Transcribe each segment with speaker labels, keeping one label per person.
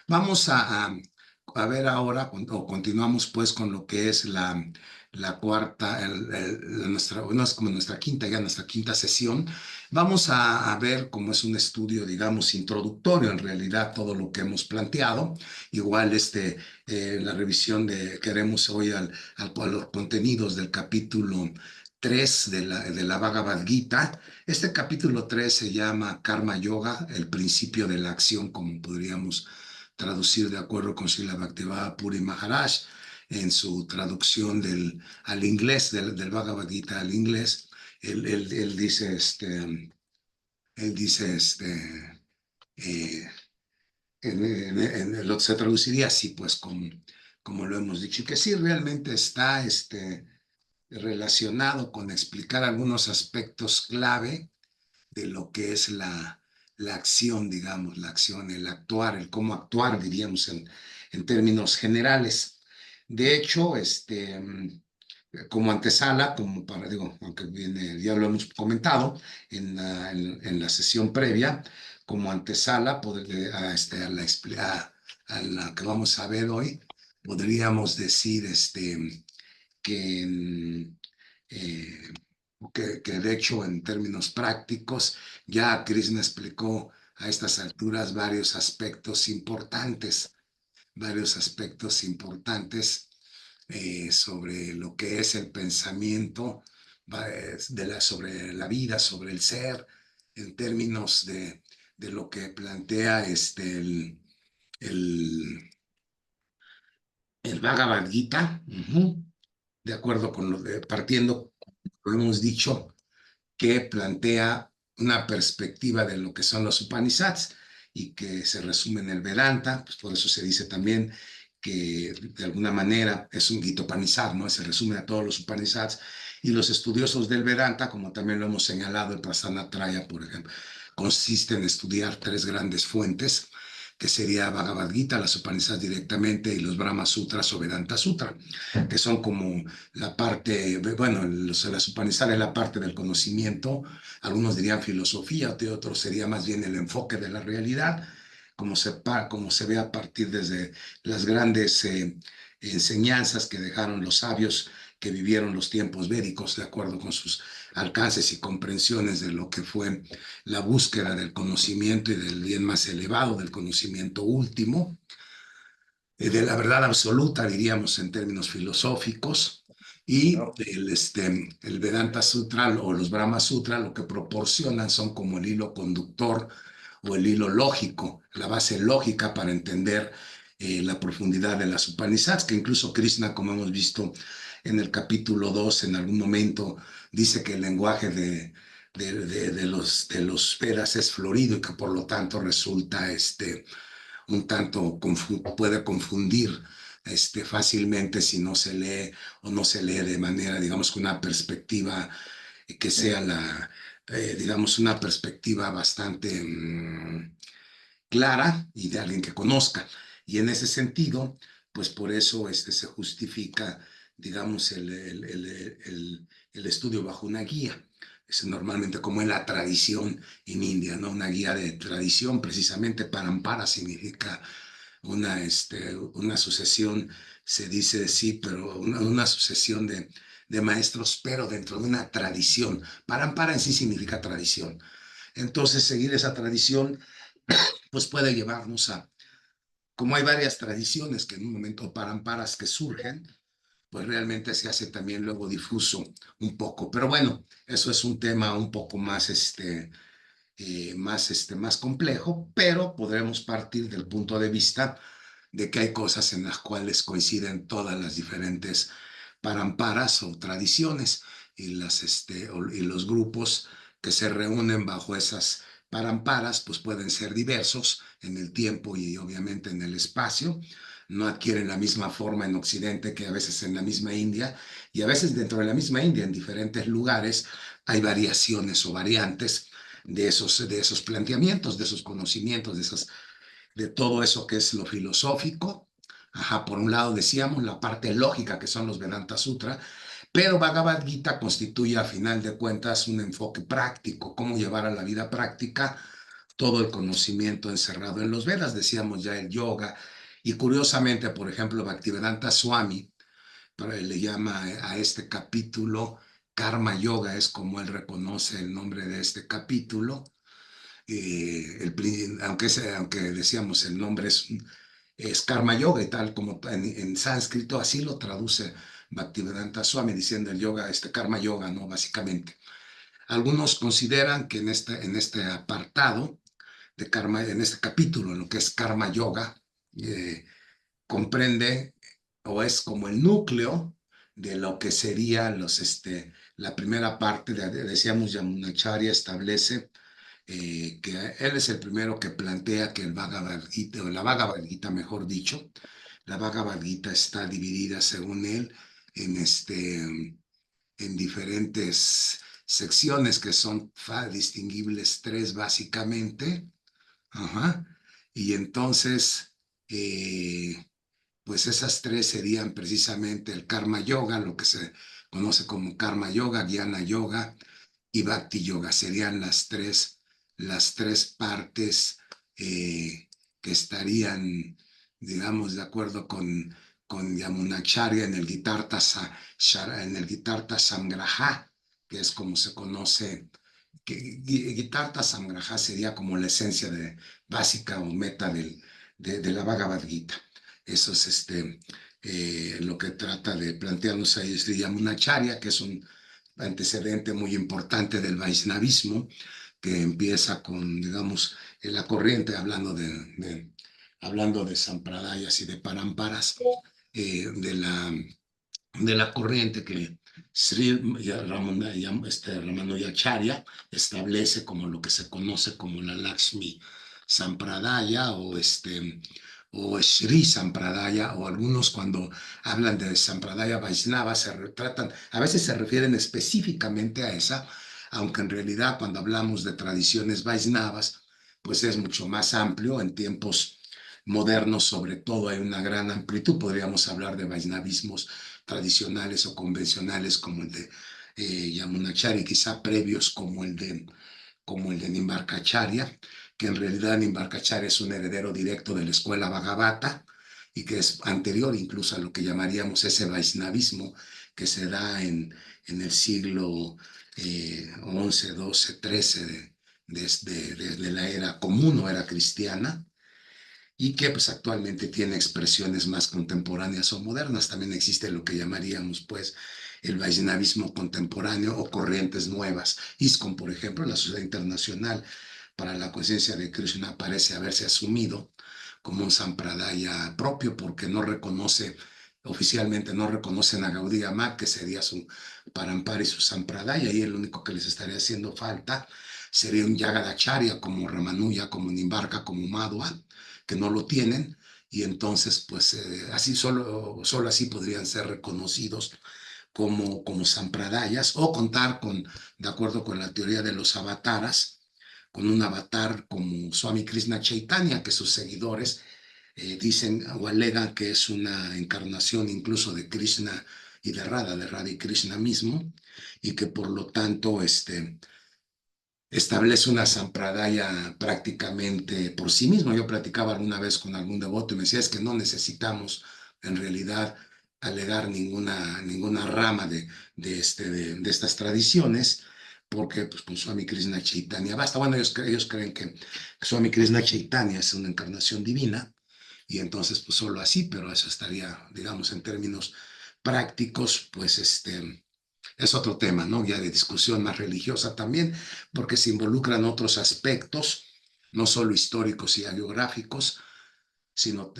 Speaker 1: Vamos a ver ahora, o continuamos pues con lo que es la cuarta, nuestra, bueno, es como nuestra quinta, ya nuestra quinta sesión. Vamos a ver cómo es un estudio, digamos, introductorio en realidad todo lo que hemos planteado. Igual la revisión que haremos hoy a los contenidos del capítulo 3 de la Bhagavad Gita. Este capítulo 3 se llama Karma Yoga, el principio de la acción, como podríamos traducir de acuerdo con Srila Bhaktivinoda Puri Maharaj en su traducción al inglés, del Bhagavad Gita al inglés. Él dice, él dice, eh, se traduciría así, pues, como lo hemos dicho, y que sí realmente está relacionado con explicar algunos aspectos clave de lo que es la acción, digamos, la acción, el actuar, el cómo actuar, diríamos en términos generales. De hecho, como antesala, como para, digo, aunque viene, ya lo hemos comentado en la sesión previa, como antesala a la que vamos a ver hoy, podríamos decir que eh, que de hecho en términos prácticos ya Krishna explicó a estas alturas varios aspectos importantes sobre lo que es el pensamiento sobre la vida, sobre el ser, en términos de lo que plantea el, el Bhagavad Gita, de acuerdo con partiendo, lo hemos dicho, que plantea una perspectiva de lo que son los Upanishads y que se resume en el Vedanta, pues por eso se dice también que de alguna manera es un Gita Upanishad, ¿no? Se resume a todos los Upanishads y los estudiosos del Vedanta, como también lo hemos señalado, el Prasanatraya, por ejemplo, consiste en estudiar tres grandes fuentes, que sería Bhagavad Gita, las Upanishads directamente, y los Brahma Sutras o Vedanta Sutra, que son como la parte, bueno, las Upanishads es la parte del conocimiento, algunos dirían filosofía, otros sería más bien el enfoque de la realidad, como se ve a partir desde las grandes enseñanzas que dejaron los sabios que vivieron los tiempos védicos de acuerdo con sus alcances y comprensiones de lo que fue la búsqueda del conocimiento y del bien más elevado, del conocimiento último, de la verdad absoluta, diríamos en términos filosóficos, y el Vedanta Sutra o los Brahma Sutra lo que proporcionan son como el hilo conductor o el hilo lógico, la base lógica para entender la profundidad de las Upanishads, que incluso Krishna, como hemos visto en el capítulo 2, en algún momento dice que el lenguaje de los Vedas es florido y que por lo tanto resulta un tanto puede confundir fácilmente si no se lee o no se lee de manera, digamos, con una perspectiva que sea digamos, una perspectiva bastante clara y de alguien que conozca. Y en ese sentido, pues por eso se justifica, digamos, el estudio bajo una guía. Es normalmente como en la tradición en India, ¿no? Una guía de tradición, precisamente parampara significa una sucesión, se dice sí, pero una sucesión de maestros, pero dentro de una tradición. Parampara en sí significa tradición. Entonces, seguir esa tradición pues puede llevarnos como hay varias tradiciones que en un momento paramparas que surgen, pues realmente se hace también luego difuso un poco. Pero bueno, eso es un tema un poco más, más complejo, pero podremos partir del punto de vista de que hay cosas en las cuales coinciden todas las diferentes paramparas o tradiciones y los grupos que se reúnen bajo esas paramparas, pues pueden ser diversos en el tiempo y obviamente en el espacio. No adquieren la misma forma en Occidente que a veces en la misma India, y a veces dentro de la misma India, en diferentes lugares, hay variaciones o variantes de esos planteamientos, de esos conocimientos, de todo eso que es lo filosófico. Ajá, por un lado decíamos la parte lógica que son los Vedanta Sutra, pero Bhagavad Gita constituye a final de cuentas un enfoque práctico, cómo llevar a la vida práctica todo el conocimiento encerrado en los Vedas, decíamos ya el yoga, y curiosamente, por ejemplo, Bhaktivedanta Swami le llama a este capítulo Karma Yoga, es como él reconoce el nombre de este capítulo. Aunque decíamos el nombre es Karma Yoga y tal como en sánscrito, así lo traduce Bhaktivedanta Swami diciendo el yoga, Karma Yoga, ¿no? Básicamente. Algunos consideran que en este apartado de Karma, en este capítulo, en lo que es Karma Yoga, eh, comprende o es como el núcleo de lo que sería la primera parte, decíamos, Yamunacharya establece que él es el primero que plantea que el Bhagavad Gita, o la Bhagavad Gita, mejor dicho, la Bhagavad Gita está dividida, según él, en, en diferentes secciones que son distinguibles tres básicamente. Ajá. Y entonces, eh, pues esas tres serían precisamente el Karma Yoga, lo que se conoce como Karma Yoga, Jnana Yoga y Bhakti Yoga. Serían las tres partes que estarían, digamos, de acuerdo con Yamunacharya en el Gitartha Samgraha, que es como se conoce, que Gitartha Samgraha sería como la esencia básica o meta de la Bhagavad Gita. Eso es lo que trata de plantearnos ahí Sri Yamunacharya, que es un antecedente muy importante del Vaishnavismo, que empieza con, digamos, en la corriente, hablando de sampradayas y de paramparas, de la corriente que Sri Ramanujacharya establece como lo que se conoce como la Lakshmi Sampradaya o Sri Sampradaya, o algunos cuando hablan de Sampradaya Vaishnava a veces se refieren específicamente a esa, aunque en realidad cuando hablamos de tradiciones Vaishnavas, pues es mucho más amplio. En tiempos modernos, sobre todo, hay una gran amplitud. Podríamos hablar de Vaishnavismos tradicionales o convencionales como el de Yamunacharya, quizá previos como el de Nimbarkacharya, que en realidad Nimbarkacharya es un heredero directo de la escuela Bhagavata y que es anterior incluso a lo que llamaríamos ese Vaishnavismo que se da en el siglo XI, XII, XIII de la era común o era cristiana, y que pues actualmente tiene expresiones más contemporáneas o modernas. También existe lo que llamaríamos pues el Vaishnavismo contemporáneo o corrientes nuevas. ISKCON, por ejemplo, la Sociedad Internacional para la Conciencia de Krishna, parece haberse asumido como un sampradaya propio porque oficialmente no reconocen a Gaudiya Math, que sería su Parampara y su Sampradaya, y el único que les estaría haciendo falta sería un Yagadacharya como Ramanuja, como Nimbarka, como Madhva, que no lo tienen, y entonces pues así solo así podrían ser reconocidos como sampradayas, o contar de acuerdo con la teoría de los avataras, con un avatar como Swami Krishna Chaitanya, que sus seguidores dicen o alegan que es una encarnación incluso de Krishna y de Radha y Krishna mismo, y que por lo tanto establece una sampradaya prácticamente por sí mismo. Yo platicaba alguna vez con algún devoto y me decía, es que no necesitamos en realidad alegar ninguna rama de estas tradiciones, porque pues, con Swami Krishna Chaitanya basta. Bueno, ellos creen que Swami Krishna Chaitanya es una encarnación divina, y entonces pues solo así, pero eso estaría, digamos, en términos prácticos, pues es otro tema, ¿no? Ya de discusión más religiosa también, porque se involucran otros aspectos, no solo históricos y geográficos, sino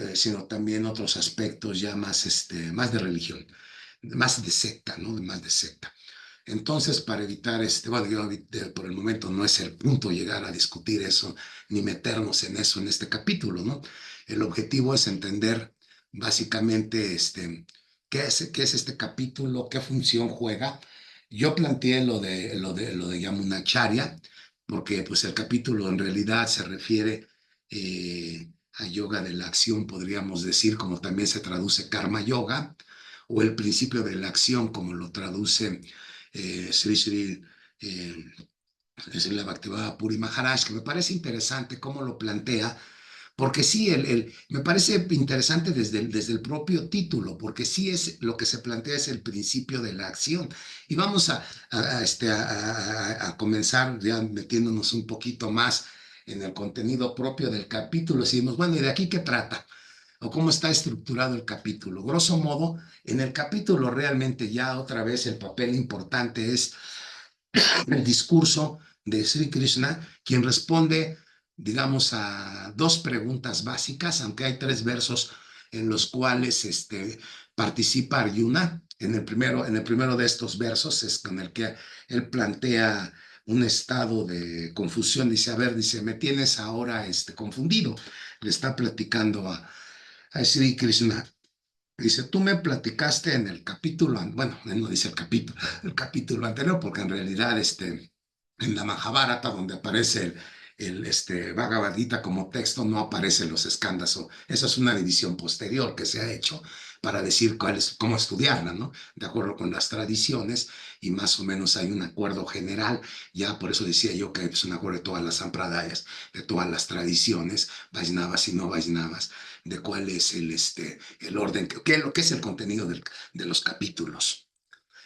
Speaker 1: también otros aspectos ya más de religión, más de secta, ¿no? Más de secta. Entonces, para evitar bueno, yo por el momento no es el punto llegar a discutir eso, ni meternos en eso en este capítulo, ¿no? El objetivo es entender básicamente qué es este capítulo, qué función juega. Yo planteé lo de Yamunacharya, porque pues el capítulo en realidad se refiere a yoga de la acción, podríamos decir, como también se traduce karma yoga, o el principio de la acción, como lo traduce Sri Sri es la Bhaktivedanta Puri Maharaj, que me parece interesante cómo lo plantea, porque sí, me parece interesante desde el propio título, porque sí es lo que se plantea es el principio de la acción. Y vamos a comenzar ya metiéndonos un poquito más en el contenido propio del capítulo. Decimos, bueno, ¿y de aquí qué trata? ¿O cómo está estructurado el capítulo? Grosso modo, en el capítulo realmente ya otra vez el papel importante es el discurso de Sri Krishna, quien responde, digamos, a dos preguntas básicas, aunque hay tres versos en los cuales participa Arjuna. En el primero de estos versos es con el que él plantea un estado de confusión. Dice, a ver, dice, me tienes ahora confundido. Le está platicando a Sri Krishna. Dice, tú me platicaste en el capítulo, bueno, él no dice el capítulo anterior, porque en realidad en la Mahabharata, donde aparece Bhagavad Gita como texto, no aparecen los escándalos. Esa es una división posterior que se ha hecho para decir cómo estudiarla, ¿no? De acuerdo con las tradiciones, y más o menos hay un acuerdo general, ya por eso decía yo que es un acuerdo de todas las sampradayas, de todas las tradiciones, Vaisnavas y no Vaisnavas, de cuál es el orden, lo que es el contenido de los capítulos.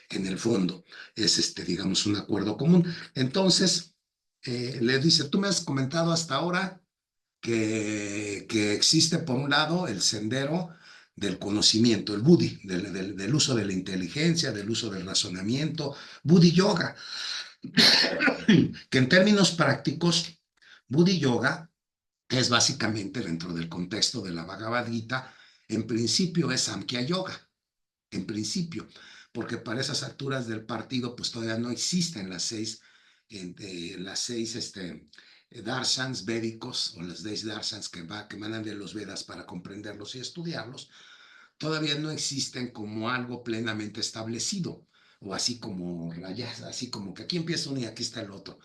Speaker 1: En el fondo es, digamos, un acuerdo común. Entonces, le dice, tú me has comentado hasta ahora que existe, por un lado, el sendero del conocimiento, el Buddhi, del uso de la inteligencia, del uso del razonamiento, Buddhi Yoga, que en términos prácticos, Buddhi Yoga es básicamente dentro del contexto de la Bhagavad Gita, en principio es Samkhya Yoga, en principio, porque para esas alturas del partido pues todavía no existen las seis darshans védicos o las 10 darshans que emanan de los Vedas para comprenderlos y estudiarlos, todavía no existen como algo plenamente establecido, o así como rayas, así como que aquí empieza uno y aquí está el otro,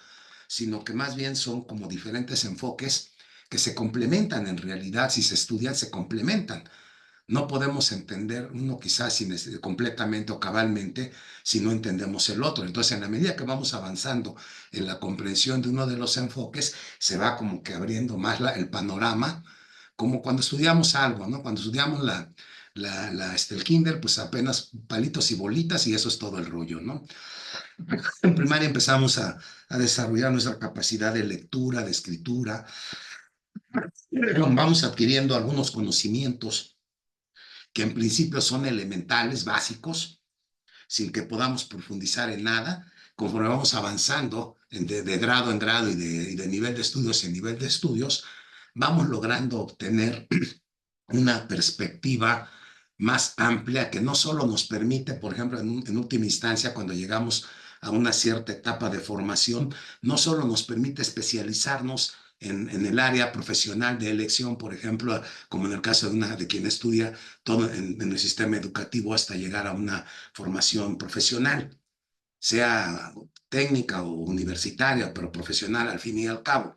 Speaker 1: sino que más bien son como diferentes enfoques que se complementan en realidad, si se estudian, se complementan. No podemos entender uno quizás completamente o cabalmente si no entendemos el otro. Entonces, en la medida que vamos avanzando en la comprensión de uno de los enfoques, se va como que abriendo más el panorama, como cuando estudiamos algo, ¿no? Cuando estudiamos el kinder, pues apenas palitos y bolitas y eso es todo el rollo, ¿no? En primaria empezamos a desarrollar nuestra capacidad de lectura, de escritura, vamos adquiriendo algunos conocimientos que en principio son elementales, básicos, sin que podamos profundizar en nada. Conforme vamos avanzando de grado en grado y de nivel de estudios en nivel de estudios, vamos logrando obtener una perspectiva más amplia que no solo nos permite, por ejemplo, en última instancia, cuando llegamos a una cierta etapa de formación, no solo nos permite especializarnos en el área profesional de elección, por ejemplo, como en el caso de quien estudia todo en el sistema educativo hasta llegar a una formación profesional, sea técnica o universitaria, pero profesional al fin y al cabo.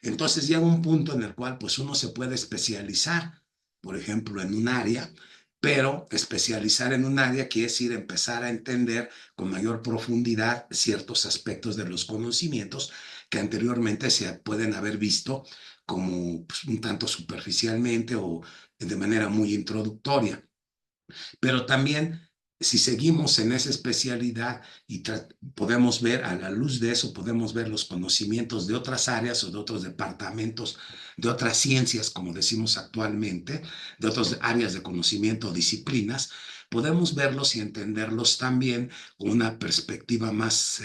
Speaker 1: Entonces llega un punto en el cual pues uno se puede especializar, por ejemplo, en un área, pero especializar en un área quiere decir empezar a entender con mayor profundidad ciertos aspectos de los conocimientos que anteriormente se pueden haber visto como pues, un tanto superficialmente o de manera muy introductoria. Pero también, si seguimos en esa especialidad y podemos ver, a la luz de eso, podemos ver los conocimientos de otras áreas o de otros departamentos, de otras ciencias, como decimos actualmente, de otras áreas de conocimiento o disciplinas, podemos verlos y entenderlos también con una perspectiva más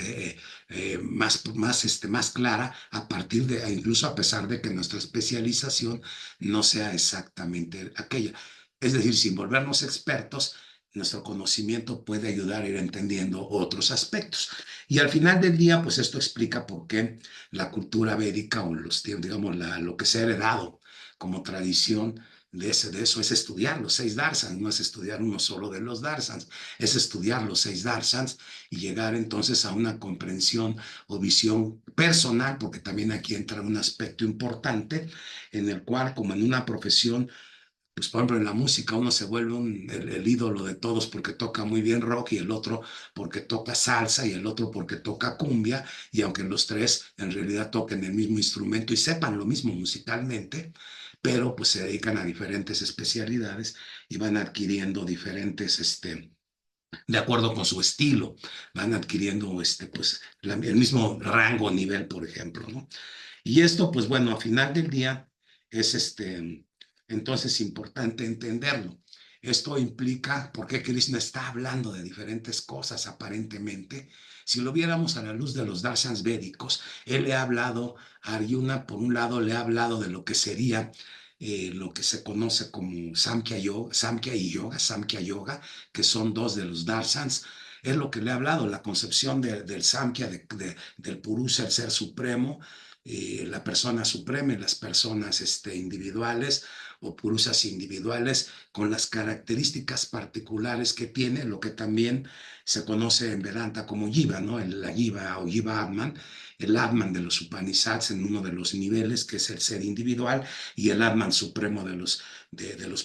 Speaker 1: clara, a partir de, incluso a pesar de que nuestra especialización no sea exactamente aquella. Es decir, sin volvernos expertos, nuestro conocimiento puede ayudar a ir entendiendo otros aspectos. Y al final del día, pues esto explica por qué la cultura védica o digamos, lo que se ha heredado como tradición de eso es estudiar los 6 darsans, no es estudiar uno solo de los darsans, es estudiar los 6 darsans y llegar entonces a una comprensión o visión personal, porque también aquí entra un aspecto importante en el cual, como en una profesión, pues por ejemplo en la música uno se vuelve el ídolo de todos porque toca muy bien rock y el otro porque toca salsa y el otro porque toca cumbia, y aunque los tres en realidad toquen el mismo instrumento y sepan lo mismo musicalmente, pero pues se dedican a diferentes especialidades y van adquiriendo diferentes, de acuerdo con su estilo, van adquiriendo pues, el mismo rango, nivel, por ejemplo, ¿no? Y esto, pues bueno, a final del día es entonces importante entenderlo. Esto implica por qué Krishna está hablando de diferentes cosas aparentemente. Si lo viéramos a la luz de los darshans védicos, él le ha hablado a Arjuna, por un lado le ha hablado de lo que sería lo que se conoce como Samkhya Yoga, Samkhya Yoga, que son dos de los darshans. Es lo que le ha hablado, la concepción del Samkhya, del Purusha, el ser supremo, la persona suprema y las personas individuales o purusas individuales con las características particulares que tiene, lo que también se conoce en Vedanta como Jiva, ¿no? La Jiva o Jiva Atman, el Atman de los Upanishads en uno de los niveles que es el ser individual, y el Atman supremo de las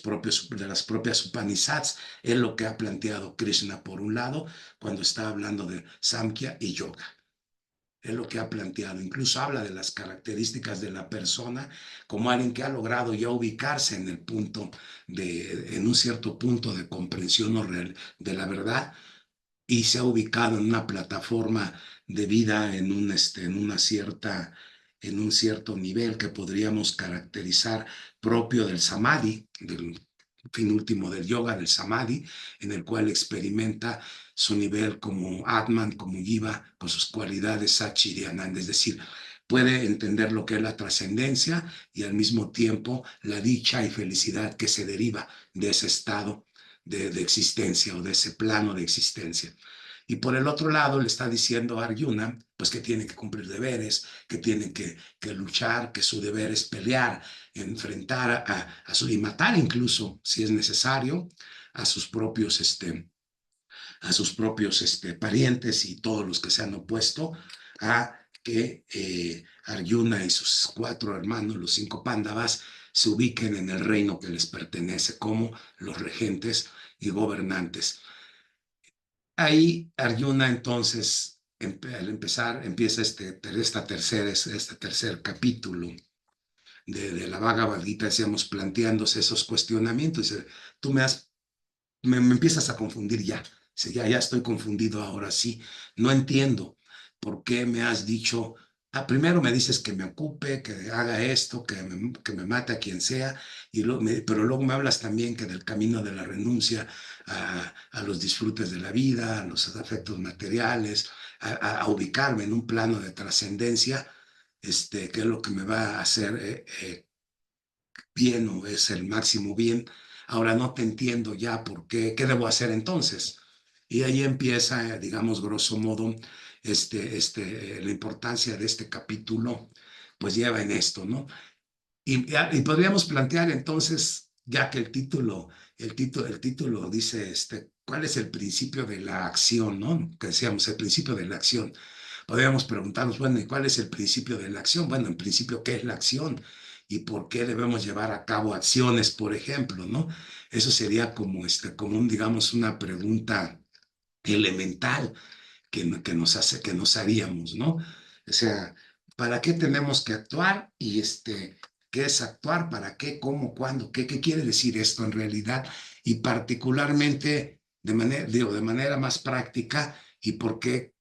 Speaker 1: propias Upanishads es lo que ha planteado Krishna por un lado cuando está hablando de Samkhya y Yoga. Es lo que ha planteado. Incluso habla de las características de la persona como alguien que ha logrado ya ubicarse en el punto en un cierto punto de comprensión o de la verdad, y se ha ubicado en una plataforma de vida en un cierto nivel que podríamos caracterizar propio del samadhi, del fin último del yoga, del samadhi, en el cual experimenta su nivel como Atman, como Jiva, con sus cualidades Satchit y Ananda, es decir, puede entender lo que es la trascendencia y al mismo tiempo la dicha y felicidad que se deriva de ese estado de existencia o de ese plano de existencia. Y por el otro lado le está diciendo a Arjuna, pues que tiene que cumplir deberes, que tiene que luchar, que su deber es pelear, enfrentar y matar incluso, si es necesario, a sus propios, parientes y todos los que se han opuesto a que Arjuna y sus 4 hermanos, los 5 Pándavas, se ubiquen en el reino que les pertenece como los regentes y gobernantes. Ahí Arjuna entonces, al empezar, empieza este tercer capítulo de la Bhagavad Gita, decíamos, planteándose esos cuestionamientos. Dice, tú me empiezas a confundir ya. Dice, ya estoy confundido ahora sí. No entiendo por qué me has dicho, primero me dices que me ocupe, que haga esto, que me mate a quien sea, pero luego me hablas también que del camino de la renuncia a los disfrutes de la vida, a los afectos materiales, a ubicarme en un plano de trascendencia, que es lo que me va a hacer bien o es el máximo bien. Ahora no te entiendo ya por qué debo hacer entonces. Y ahí empieza, digamos, grosso modo, la importancia de este capítulo, pues lleva en esto, ¿no? Y podríamos plantear entonces, ya que el título dice, ¿cuál es el principio de la acción, no? Que decíamos, el principio de la acción. Podríamos preguntarnos, bueno, ¿y cuál es el principio de la acción? Bueno, en principio, ¿qué es la acción? ¿Y por qué debemos llevar a cabo acciones, por ejemplo, no? Eso sería digamos, una pregunta elemental que nos haríamos, ¿no? O sea, ¿para qué tenemos que actuar? Y ¿qué es actuar? ¿Para qué? ¿Cómo? ¿Cuándo? ¿Qué quiere decir esto en realidad? Y particularmente, de manera más práctica, y por qué,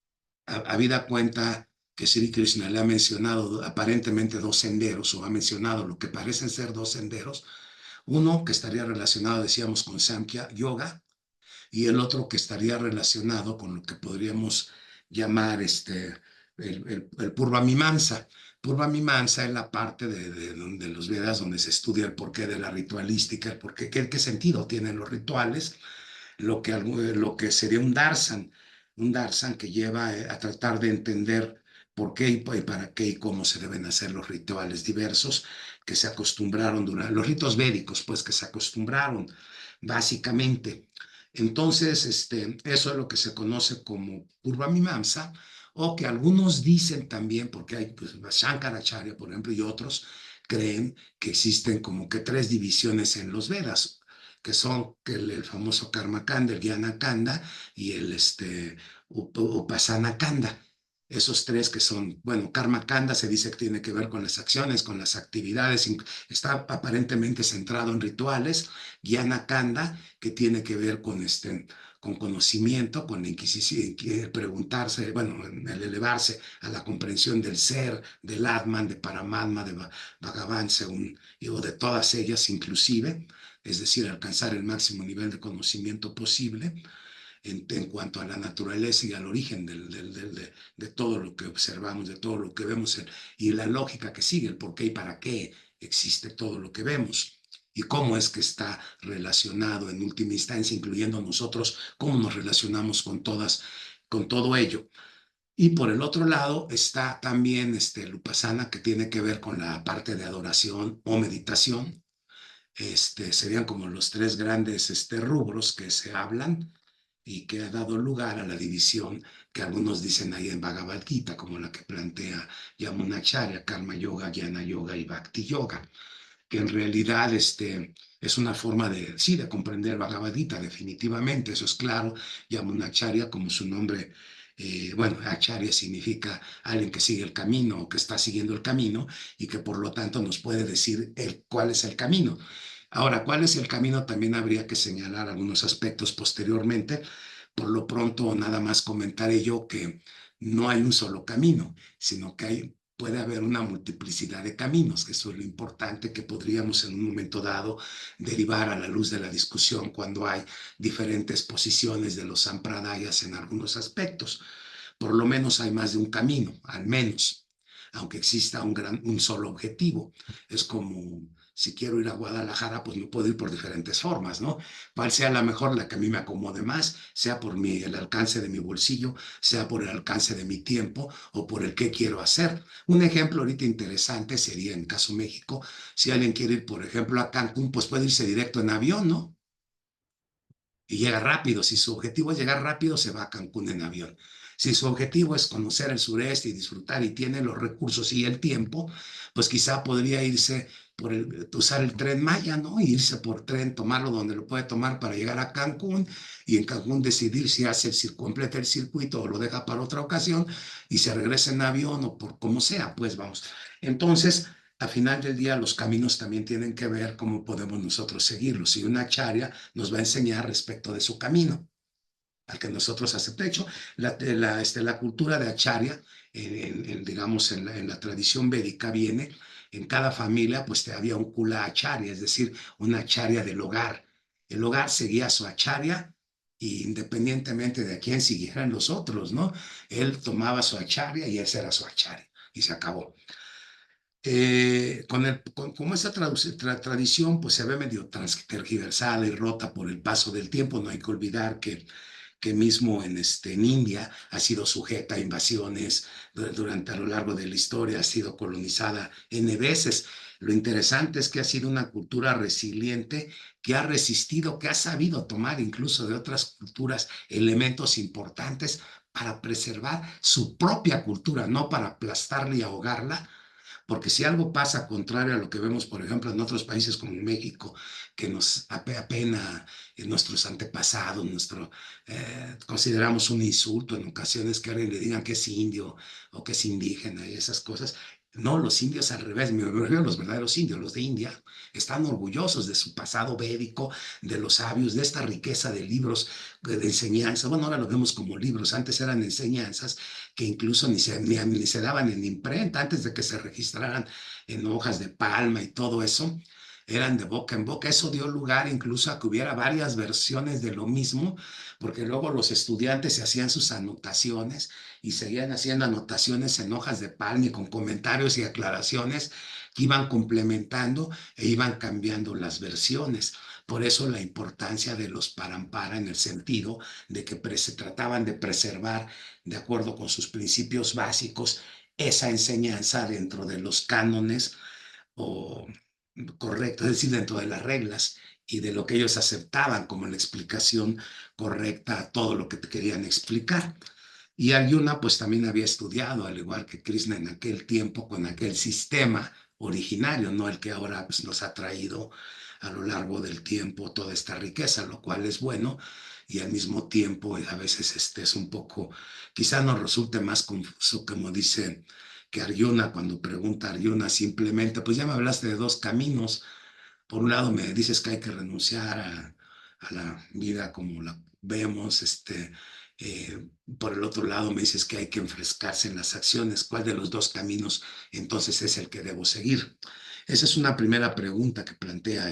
Speaker 1: habida cuenta que Sri Krishna le ha mencionado aparentemente 2 senderos, o ha mencionado lo que parecen ser 2 senderos, uno que estaría relacionado, decíamos, con Samkhya Yoga, y el otro que estaría relacionado con lo que podríamos llamar el Purva Mimamsa. Purva Mimamsa es la parte de los Vedas donde se estudia el porqué de la ritualística, el porqué, qué sentido tienen los rituales, lo que sería un darshan que lleva a tratar de entender por qué y para qué y cómo se deben hacer los rituales diversos que se acostumbraron durante los ritos védicos, pues que se acostumbraron básicamente. Entonces, eso es lo que se conoce como Purva Mimamsa, o que algunos dicen también, porque hay pues, Shankaracharya, por ejemplo, y otros creen que existen como que tres divisiones en los Vedas, que son el famoso Karma Kanda, el Jnana Kanda y el Upasana Kanda. Esos tres que son, bueno, Karma Kanda se dice que tiene que ver con las acciones, con las actividades, está aparentemente centrado en rituales. Jnana Kanda, que tiene que ver con conocimiento, con la inquisición, preguntarse, bueno, el elevarse a la comprensión del ser, del Atman, de Paramatma, de Bhagavan, según, o de todas ellas inclusive, es decir, alcanzar el máximo nivel de conocimiento posible en cuanto a la naturaleza y al origen de todo lo que observamos, de todo lo que vemos y la lógica que sigue, el por qué y para qué existe todo lo que vemos y cómo es que está relacionado en última instancia, incluyendo nosotros, cómo nos relacionamos con todo ello. Y por el otro lado está también el Upasana, que tiene que ver con la parte de adoración o meditación. Serían como los tres grandes rubros que se hablan y que ha dado lugar a la división que algunos dicen ahí en Bhagavad Gita, como la que plantea Yamunacharya, Karma Yoga, Jnana Yoga y Bhakti Yoga, que en realidad es una forma de, sí, de comprender Bhagavad Gita, definitivamente, eso es claro. Yamunacharya, como su nombre, bueno, Acharya significa alguien que sigue el camino o que está siguiendo el camino y que por lo tanto nos puede decir cuál es el camino. Ahora, ¿cuál es el camino? También habría que señalar algunos aspectos posteriormente. Por lo pronto, nada más comentaré yo que no hay un solo camino, sino que puede haber una multiplicidad de caminos, que eso es lo importante que podríamos en un momento dado derivar a la luz de la discusión cuando hay diferentes posiciones de los sampradayas en algunos aspectos. Por lo menos hay más de un camino, al menos, aunque exista un solo objetivo. Es como si quiero ir a Guadalajara, pues no puedo ir por diferentes formas, ¿no? Cuál sea la mejor, la que a mí me acomode más, sea por el alcance de mi bolsillo, sea por el alcance de mi tiempo o por el que quiero hacer. Un ejemplo ahorita interesante sería en caso México, si alguien quiere ir, por ejemplo, a Cancún, pues puede irse directo en avión, ¿no? Y llega rápido. Si su objetivo es llegar rápido, se va a Cancún en avión. Si su objetivo es conocer el sureste y disfrutar y tiene los recursos y el tiempo, pues quizá podría irse usar el tren Maya, ¿no? Irse por tren, tomarlo donde lo puede tomar para llegar a Cancún y en Cancún decidir si completa el circuito o lo deja para otra ocasión y se regresa en avión o por como sea, pues vamos. Entonces, al final del día, los caminos también tienen que ver cómo podemos nosotros seguirlos. Y una acharya nos va a enseñar respecto de su camino, al que nosotros aceptamos. De hecho, la cultura de acharya, digamos, en la tradición védica viene, en cada familia, pues había un kula acharya, es decir, una acharya del hogar. El hogar seguía a su acharya, independientemente de a quién siguieran los otros, ¿no? Él tomaba su acharya y ese era su acharya, y se acabó. Como esa tradición pues se ve medio tergiversada y rota por el paso del tiempo, no hay que olvidar que mismo en India ha sido sujeta a invasiones durante a lo largo de la historia, ha sido colonizada N veces. Lo interesante es que ha sido una cultura resiliente que ha resistido, que ha sabido tomar incluso de otras culturas elementos importantes para preservar su propia cultura, no para aplastarla y ahogarla, porque si algo pasa contrario a lo que vemos, por ejemplo, en otros países como México, que nos apena en nuestros antepasados, consideramos un insulto en ocasiones que alguien le digan que es indio o que es indígena y esas cosas. No, los indios al revés, los verdaderos indios, los de India, están orgullosos de su pasado védico, de los sabios, de esta riqueza de libros de enseñanza. Bueno, ahora lo vemos como libros, antes eran enseñanzas que incluso ni se daban en imprenta antes de que se registraran en hojas de palma y todo eso, eran de boca en boca. Eso dio lugar incluso a que hubiera varias versiones de lo mismo, porque luego los estudiantes se hacían sus anotaciones y seguían haciendo anotaciones en hojas de palma y con comentarios y aclaraciones que iban complementando e iban cambiando las versiones. Por eso la importancia de los parampara en el sentido de que se trataban de preservar de acuerdo con sus principios básicos, esa enseñanza dentro de los cánones o correctos, es decir, dentro de las reglas y de lo que ellos aceptaban como la explicación correcta a todo lo que te querían explicar. Y Arjuna pues también había estudiado, al igual que Krishna en aquel tiempo, con aquel sistema originario, no el que ahora pues, nos ha traído a lo largo del tiempo toda esta riqueza, lo cual es bueno y al mismo tiempo a veces es un poco, quizá nos resulte más confuso, como dice que Arjuna, cuando pregunta a Arjuna simplemente, pues ya me hablaste de dos caminos. Por un lado me dices que hay que renunciar a la vida como la vemos, por el otro lado me dices que hay que enfrescarse en las acciones. ¿Cuál de los dos caminos entonces es el que debo seguir? Esa es una primera pregunta que plantea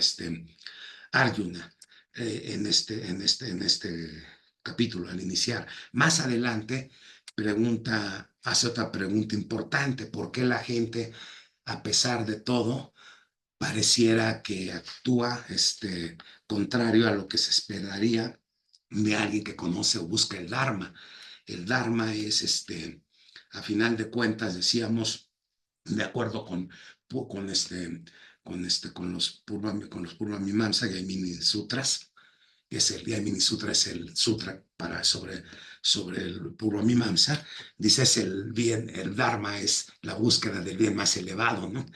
Speaker 1: Arjuna en este capítulo al iniciar. Más adelante hace otra pregunta importante: ¿por qué la gente, a pesar de todo, pareciera que actúa contrario a lo que se esperaría de alguien que conoce o busca el Dharma? El Dharma es, a final de cuentas, decíamos, de acuerdo con los Purva Mimamsa y Mini Sutras, Mini Sutra es el sutra sobre el Purva Mimamsa, dice es el bien, el Dharma es la búsqueda del bien más elevado, ¿no?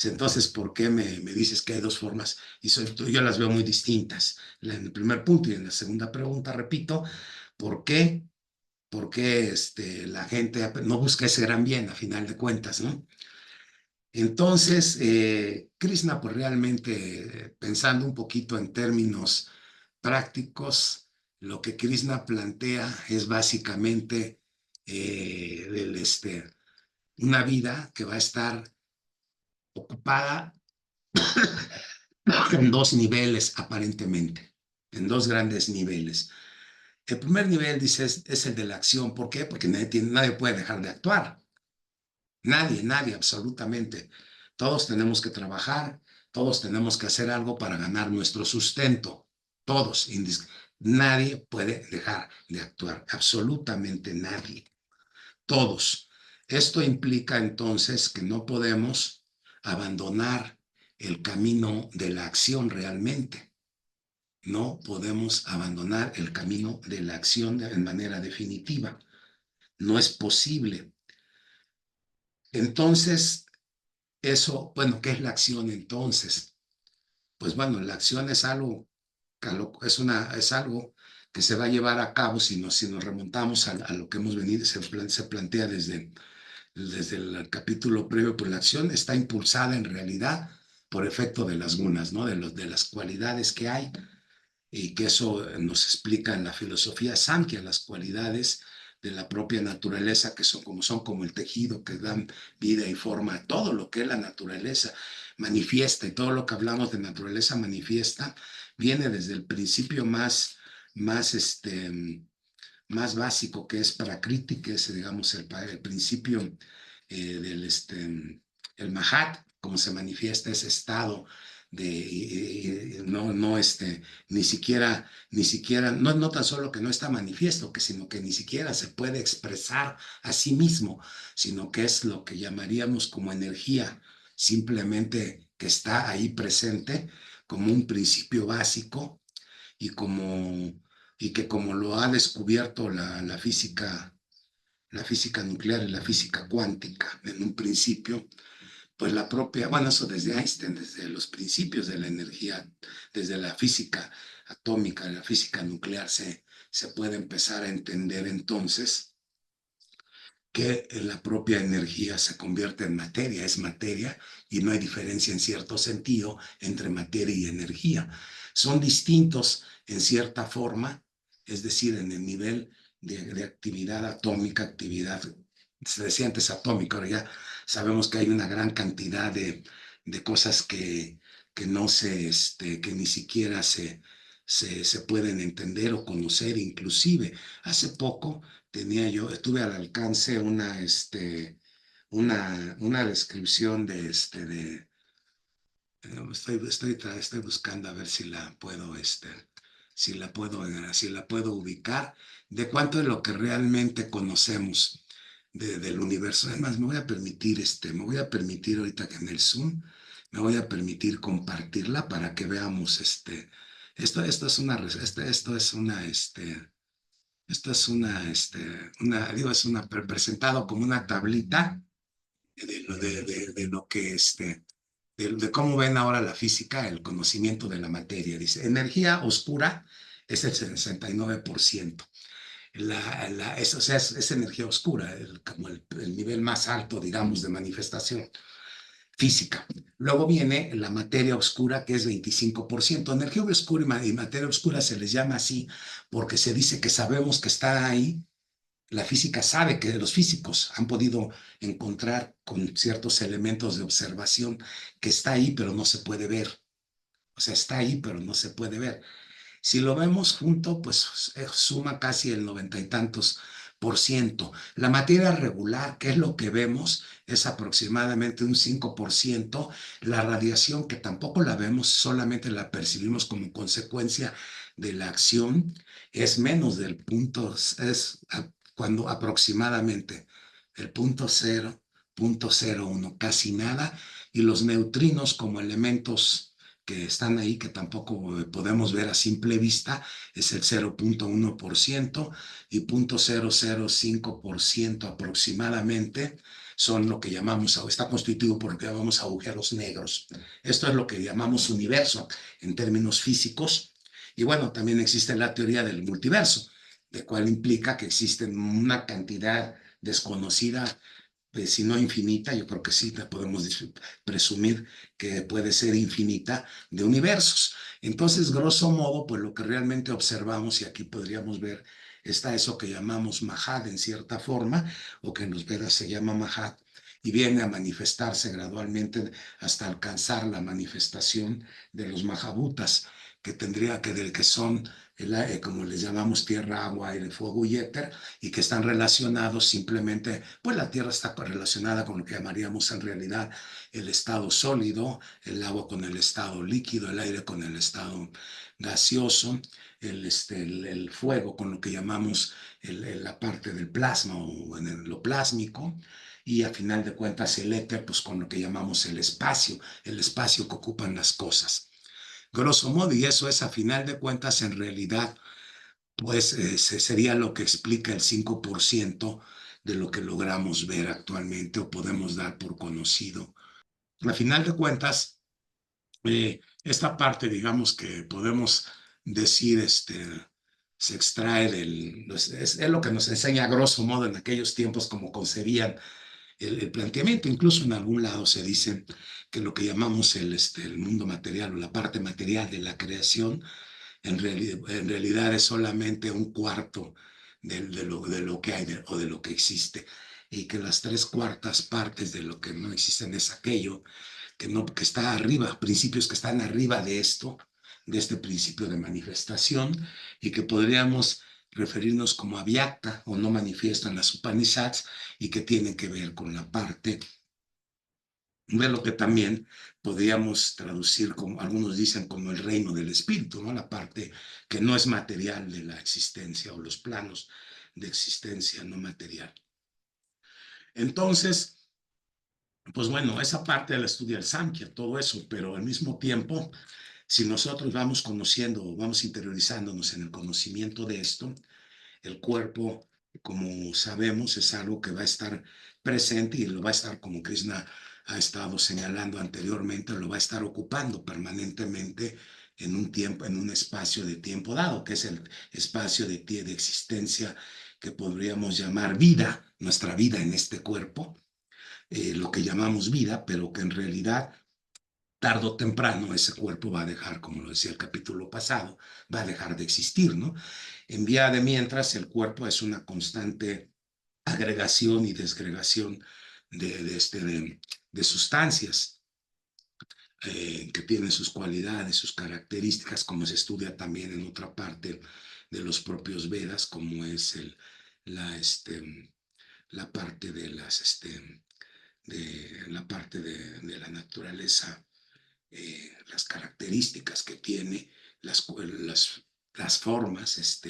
Speaker 1: Entonces, ¿por qué me dices que hay dos formas? Y yo las veo muy distintas. En el primer punto y en la segunda pregunta, repito, ¿por qué? ¿Por qué la gente no busca ese gran bien a final de cuentas, ¿no? Entonces, Krishna, pues realmente, pensando un poquito en términos prácticos, lo que Krishna plantea es básicamente una vida que va a estar ocupada en dos niveles, aparentemente, en dos grandes niveles. El primer nivel, dice, es el de la acción. ¿Por qué? Porque nadie puede dejar de actuar. Nadie, absolutamente. Todos tenemos que trabajar, todos tenemos que hacer algo para ganar nuestro sustento. Todos. Nadie puede dejar de actuar, absolutamente nadie. Todos. Esto implica entonces que no podemos abandonar el camino de la acción realmente. No podemos abandonar el camino de la acción de manera definitiva. No es posible. Entonces, eso, bueno, ¿qué es la acción entonces? Pues bueno, la acción es algo, es algo que se va a llevar a cabo si nos remontamos a lo que hemos venido, se plantea desde el capítulo previo, pues la acción está impulsada en realidad por efecto de las gunas, ¿no? De las cualidades que hay, y que eso nos explica en la filosofía Samkhya, las cualidades de la propia naturaleza, que son como el tejido que dan vida y forma a todo lo que la naturaleza manifiesta, y todo lo que hablamos de naturaleza manifiesta viene desde el principio más, más básico, que es Prakriti, que es, digamos, el principio el Mahat, como se manifiesta ese estado no, ni siquiera, no tan solo que no está manifiesto, sino que ni siquiera se puede expresar a sí mismo, sino que es lo que llamaríamos como energía, simplemente que está ahí presente como un principio básico, y que como lo ha descubierto la física nuclear y la física cuántica en un principio, pues la propia, bueno, eso desde Einstein, desde los principios de la energía, desde la física atómica, la física nuclear, se puede empezar a entender entonces que la propia energía se convierte en materia, es materia, y no hay diferencia en cierto sentido entre materia y energía. Son distintos en cierta forma, es decir, en el nivel de actividad atómica, se decía antes atómica, ahora ya sabemos que hay una gran cantidad de cosas que no que ni siquiera se pueden entender o conocer. Inclusive, hace poco estuve al alcance una descripción estoy buscando a ver si la puedo ubicar, de cuánto es lo que realmente conocemos del universo. Además, me voy a permitir ahorita que en el Zoom, me voy a permitir compartirla para que veamos esto es una, esto es una, esto es digo, es presentado como una tablita de lo que de cómo ven ahora la física, el conocimiento de la materia. Dice, energía oscura es el 69%. O sea, es energía oscura, como el nivel más alto, digamos, de manifestación física. Luego viene la materia oscura, que es 25%. Energía oscura y materia oscura se les llama así porque se dice que sabemos que está ahí. La física sabe que los físicos han podido encontrar con ciertos elementos de observación que está ahí, pero no se puede ver. O sea, está ahí, pero no se puede ver. Si lo vemos junto, pues suma casi el 90 y tantos%. La materia regular, que es lo que vemos, es aproximadamente un 5%. La radiación, que tampoco la vemos, solamente la percibimos como consecuencia de la acción, es menos del punto, cuando aproximadamente el punto 0,01, casi nada. Y los neutrinos como elementos que están ahí, que tampoco podemos ver a simple vista, es el 0,1% y 0,005% aproximadamente son lo que llamamos, está constituido por lo que llamamos agujeros negros. Esto es lo que llamamos universo en términos físicos. Y bueno, también existe la teoría del multiverso, de cual implica que existen una cantidad desconocida, si no infinita, yo creo que sí, podemos presumir que puede ser infinita, de universos. Entonces, grosso modo, pues lo que realmente observamos, y aquí podríamos ver, está eso que llamamos Mahad en cierta forma, o que en los Vedas se llama Mahad, y viene a manifestarse gradualmente hasta alcanzar la manifestación de los Mahabutas, que tendría que, del que son, como les llamamos, tierra, agua, aire, fuego y éter, y que están relacionados simplemente, pues la tierra está relacionada con lo que llamaríamos en realidad el estado sólido, el agua con el estado líquido, el aire con el estado gaseoso, el fuego con lo que llamamos la parte del plasma o en lo plásmico, y a final de cuentas el éter, pues con lo que llamamos el espacio que ocupan las cosas. Grosso modo, y eso es a final de cuentas en realidad pues sería lo que explica el 5% de lo que logramos ver actualmente o podemos dar por conocido. A final de cuentas, esta parte, digamos que podemos decir, se extrae es lo que nos enseña a grosso modo en aquellos tiempos como concebían el planteamiento. Incluso en algún lado se dice que lo que llamamos el mundo material o la parte material de la creación en realidad es solamente un cuarto de lo que hay o de lo que existe, y que las 3/4 partes de lo que no existen es aquello que está arriba, principios que están arriba de esto, de este principio de manifestación, y que podríamos referirnos como avyakta o no manifiesto en las Upanishads, y que tienen que ver con la parte de lo que también podríamos traducir como, algunos dicen, como el reino del espíritu, ¿no? La parte que no es material de la existencia o los planos de existencia no material. Entonces, pues bueno, esa parte la estudia el Samkhya, todo eso, pero al mismo tiempo, si nosotros vamos conociendo, vamos interiorizándonos en el conocimiento de esto, el cuerpo, como sabemos, es algo que va a estar presente y lo va a estar, como Krishna ha estado señalando anteriormente, lo va a estar ocupando permanentemente en un tiempo, en un espacio de tiempo dado, que es el espacio de existencia que podríamos llamar vida, nuestra vida en este cuerpo, lo que llamamos vida, pero que en realidad tarde o temprano ese cuerpo va a dejar, como lo decía el capítulo pasado, va a dejar de existir, ¿no? En vía de mientras, el cuerpo es una constante agregación y desgregación de sustancias que tienen sus cualidades, sus características, como se estudia también en otra parte de los propios Vedas, como es la, este, la parte de la parte de la naturaleza, las características que tiene, las formas,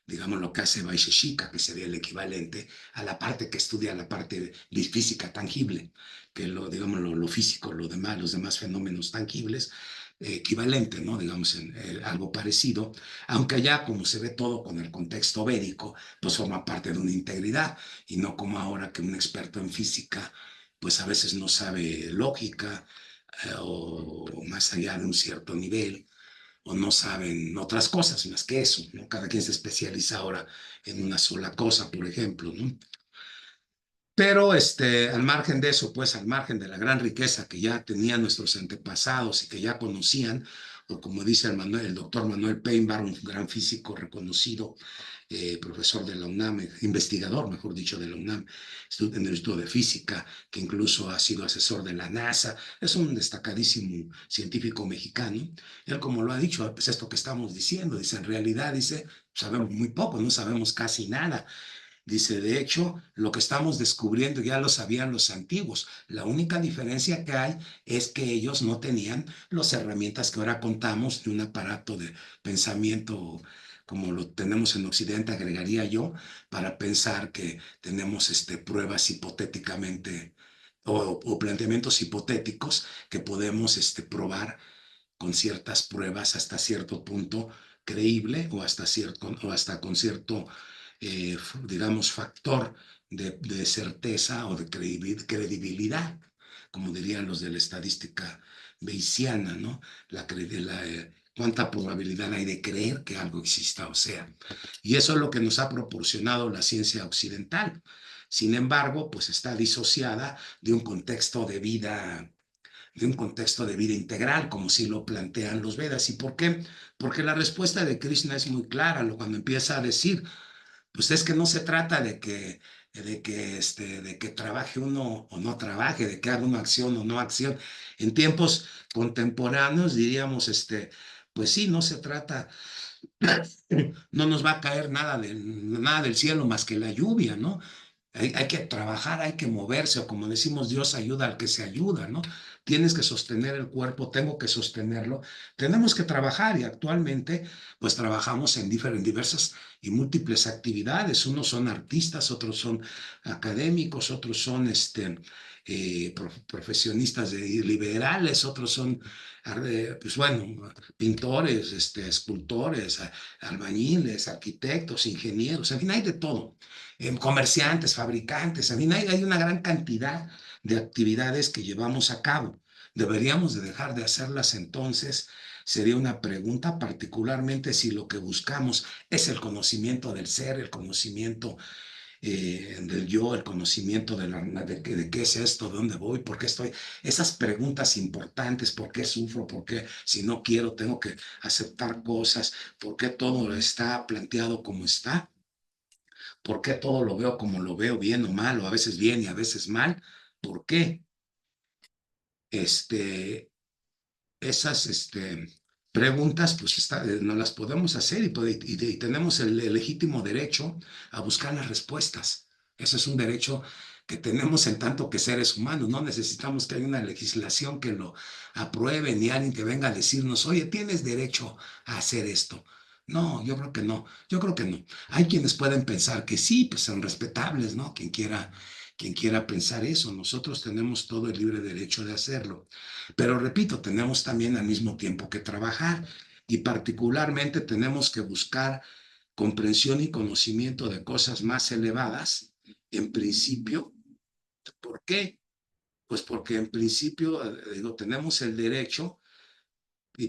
Speaker 1: digamos lo que hace Vaisheshika, que sería el equivalente a la parte que estudia la parte de física tangible, que digamos lo físico, los demás fenómenos tangibles, equivalente, ¿no? Digamos, algo parecido, aunque allá como se ve todo con el contexto védico, pues forma parte de una integridad, y no como ahora que un experto en física, pues a veces no sabe lógica, o más allá de un cierto nivel, o no saben otras cosas más que eso, ¿no? Cada quien se especializa ahora en una sola cosa, por ejemplo, ¿no? Pero al margen de eso, pues al margen de la gran riqueza que ya tenían nuestros antepasados y que ya conocían, o como dice el doctor Manuel Peinbar, un gran físico reconocido, profesor de la UNAM, investigador, mejor dicho, de la UNAM, en el Instituto de Física, que incluso ha sido asesor de la NASA, es un destacadísimo científico mexicano. Él, como lo ha dicho, pues esto que estamos diciendo, dice, en realidad, dice, sabemos muy poco, no sabemos casi nada. Dice, de hecho, lo que estamos descubriendo ya lo sabían los antiguos. La única diferencia que hay es que ellos no tenían las herramientas que ahora contamos de un aparato de pensamiento como lo tenemos en Occidente, agregaría yo, para pensar que tenemos pruebas hipotéticamente o planteamientos hipotéticos que podemos probar con ciertas pruebas hasta cierto punto creíble o hasta con cierto digamos, factor de certeza o de credibilidad, como dirían los de la estadística bayesiana, ¿no? Cuánta probabilidad hay de creer que algo exista o sea. Y eso es lo que nos ha proporcionado la ciencia occidental. Sin embargo, pues está disociada de un contexto de vida integral, como sí lo plantean los Vedas. ¿Y por qué? Porque la respuesta de Krishna es muy clara cuando empieza a decir, pues es que no se trata de que trabaje uno o no trabaje, de que haga una acción o no acción. En tiempos contemporáneos diríamos, pues sí, no se trata, no nos va a caer nada del cielo más que la lluvia, ¿no? Hay que trabajar, hay que moverse, o como decimos, Dios ayuda al que se ayuda, ¿no? Tienes que sostener el cuerpo, tengo que sostenerlo, tenemos que trabajar y actualmente pues trabajamos en diversas y múltiples actividades. Unos son artistas, otros son académicos, otros son profesionistas liberales, otros son, pues bueno, pintores, escultores, albañiles, arquitectos, ingenieros, en fin, hay de todo, comerciantes, fabricantes, en fin, hay una gran cantidad de actividades que llevamos a cabo. ¿Deberíamos de dejar de hacerlas entonces? Sería una pregunta, particularmente si lo que buscamos es el conocimiento del ser, el conocimiento del yo, el conocimiento de qué es esto, de dónde voy, por qué estoy. Esas preguntas importantes, por qué sufro, por qué si no quiero tengo que aceptar cosas, por qué todo está planteado como está, por qué todo lo veo como lo veo, bien o mal, o a veces bien y a veces mal, ¿por qué? Este, esas preguntas, pues no las podemos hacer y tenemos el legítimo derecho a buscar las respuestas. Eso es un derecho que tenemos en tanto que seres humanos. No necesitamos que haya una legislación que lo apruebe ni alguien que venga a decirnos, oye, tienes derecho a hacer esto. No, yo creo que no, yo creo que no. Hay quienes pueden pensar que sí, pues son respetables, ¿no? Quien quiera pensar eso, nosotros tenemos todo el libre derecho de hacerlo. Pero repito, tenemos también al mismo tiempo que trabajar y particularmente tenemos que buscar comprensión y conocimiento de cosas más elevadas, en principio. ¿Por qué? Pues porque en principio, digo, tenemos el derecho,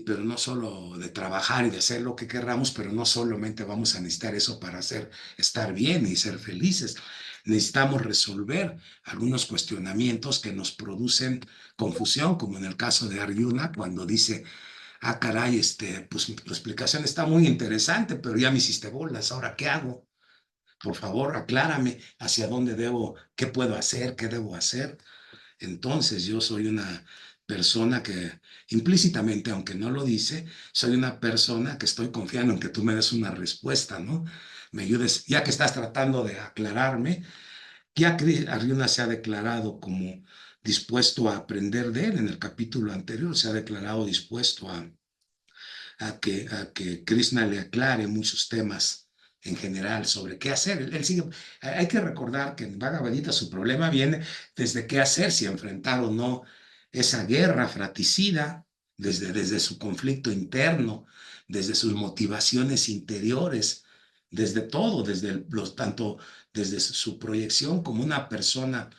Speaker 1: pero no solo de trabajar y de hacer lo que querramos, pero no solamente vamos a necesitar eso para estar bien y ser felices. Necesitamos resolver algunos cuestionamientos que nos producen confusión, como en el caso de Arjuna, cuando dice, ah, caray, pues tu explicación está muy interesante, pero ya me hiciste bolas, ¿ahora qué hago? Por favor, aclárame hacia dónde debo, qué puedo hacer, qué debo hacer. Entonces yo soy una persona que implícitamente, aunque no lo dice, soy una persona que estoy confiando en que tú me des una respuesta, ¿no? Me ayudes, ya que estás tratando de aclararme, ya Arjuna se ha declarado como dispuesto a aprender de él en el capítulo anterior, se ha declarado dispuesto a que Krishna le aclare muchos temas en general sobre qué hacer. Él sigue, hay que recordar que en Bhagavad Gita su problema viene desde qué hacer, si enfrentar o no esa guerra fratricida, desde su conflicto interno, desde sus motivaciones interiores, desde todo, tanto desde su proyección como una persona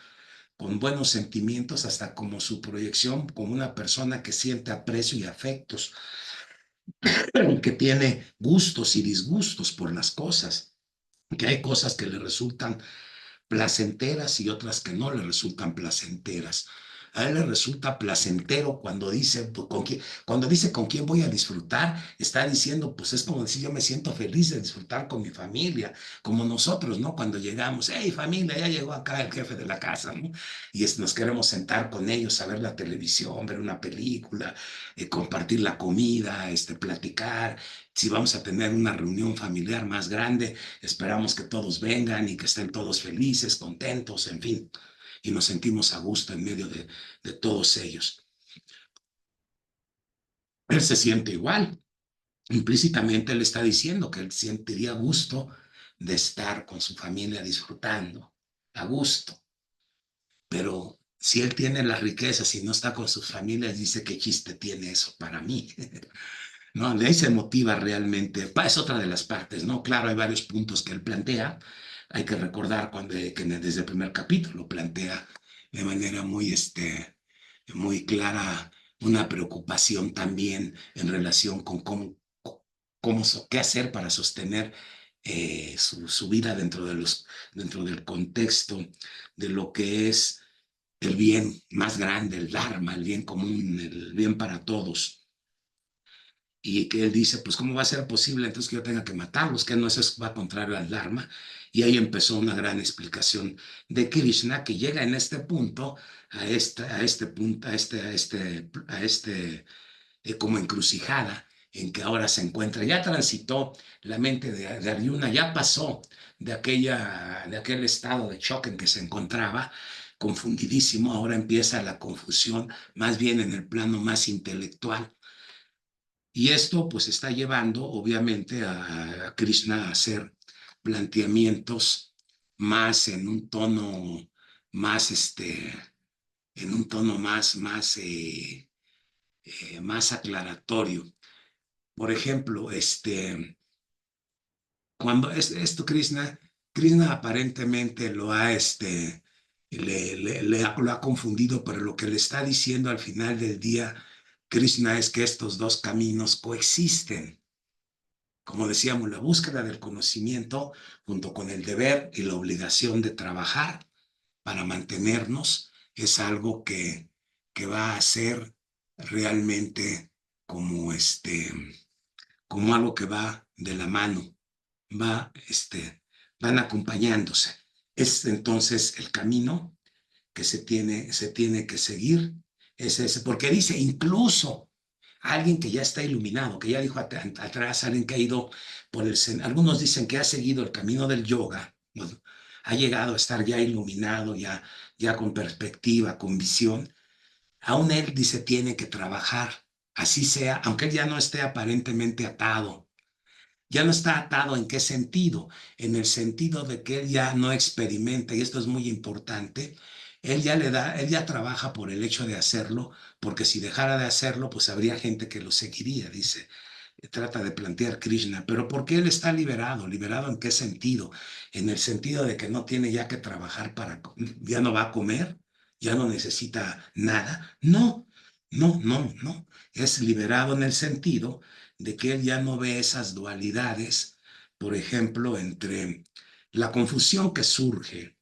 Speaker 1: con buenos sentimientos, hasta como su proyección, como una persona que siente aprecio y afectos, que tiene gustos y disgustos por las cosas, que hay cosas que le resultan placenteras y otras que no le resultan placenteras. A él le resulta placentero cuando dice, pues, cuando dice con quién voy a disfrutar, está diciendo, pues es como decir, yo me siento feliz de disfrutar con mi familia, como nosotros, ¿no? Cuando llegamos, hey familia, ya llegó acá el jefe de la casa, ¿no? Y nos queremos sentar con ellos a ver la televisión, ver una película, compartir la comida, platicar. Si vamos a tener una reunión familiar más grande, esperamos que todos vengan y que estén todos felices, contentos, en fin, y nos sentimos a gusto en medio de todos ellos. Él se siente igual. Implícitamente él está diciendo que él sentiría gusto de estar con su familia disfrutando, a gusto. Pero si él tiene las riquezas y no está con sus familias, dice qué chiste tiene eso para mí. ¿No? De ahí se motiva realmente. Es otra de las partes, ¿no? Claro, hay varios puntos que él plantea. Hay que recordar que desde el primer capítulo plantea de manera muy clara una preocupación también en relación con qué hacer para sostener su vida dentro del contexto de lo que es el bien más grande, el Dharma, el bien común, el bien para todos. Y que él dice, pues, ¿cómo va a ser posible entonces que yo tenga que matarlos? Que no, eso va contrario al Dharma. Y ahí empezó una gran explicación de Krishna que llega en este punto, como encrucijada, en que ahora se encuentra. Ya transitó la mente de Arjuna, ya pasó de aquel estado de shock en que se encontraba, confundidísimo. Ahora empieza la confusión, más bien en el plano más intelectual. Y esto pues está llevando obviamente a Krishna a hacer planteamientos más en un tono más, en un tono más aclaratorio. Por ejemplo, cuando esto Krishna aparentemente lo ha confundido, pero lo que le está diciendo al final del día Krishna es que estos dos caminos coexisten. Como decíamos, la búsqueda del conocimiento junto con el deber y la obligación de trabajar para mantenernos es algo que va a ser realmente como, como algo que va de la mano, va, van acompañándose. Es entonces el camino que se tiene que seguir, es ese, porque dice incluso alguien que ya está iluminado, que ya dijo atrás, alguien que ha ido algunos dicen que ha seguido el camino del yoga, bueno, ha llegado a estar ya iluminado, ya con perspectiva, con visión, aún él dice tiene que trabajar, así sea, aunque él ya no esté aparentemente atado. Ya no está atado en qué sentido, en el sentido de que él ya no experimenta, y esto es muy importante, él ya trabaja por el hecho de hacerlo, porque si dejara de hacerlo, pues habría gente que lo seguiría, dice. Trata de plantear Krishna, pero ¿por qué él está liberado? ¿Liberado en qué sentido? En el sentido de que no tiene ya que trabajar ya no va a comer, ya no necesita nada. No, no, no, no. Es liberado en el sentido de que él ya no ve esas dualidades, por ejemplo, entre la confusión que surge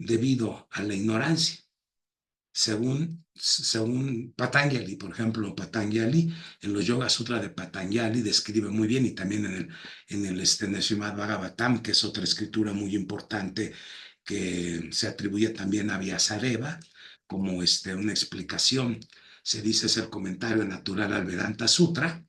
Speaker 1: debido a la ignorancia. Según Patanjali, por ejemplo, Patanjali, en los Yoga Sutra de Patanjali describe muy bien, y también en el Srimad Bhagavatam, que es otra escritura muy importante que se atribuye también a Vyasadeva, como una explicación, se dice es el comentario natural al Vedanta Sutra,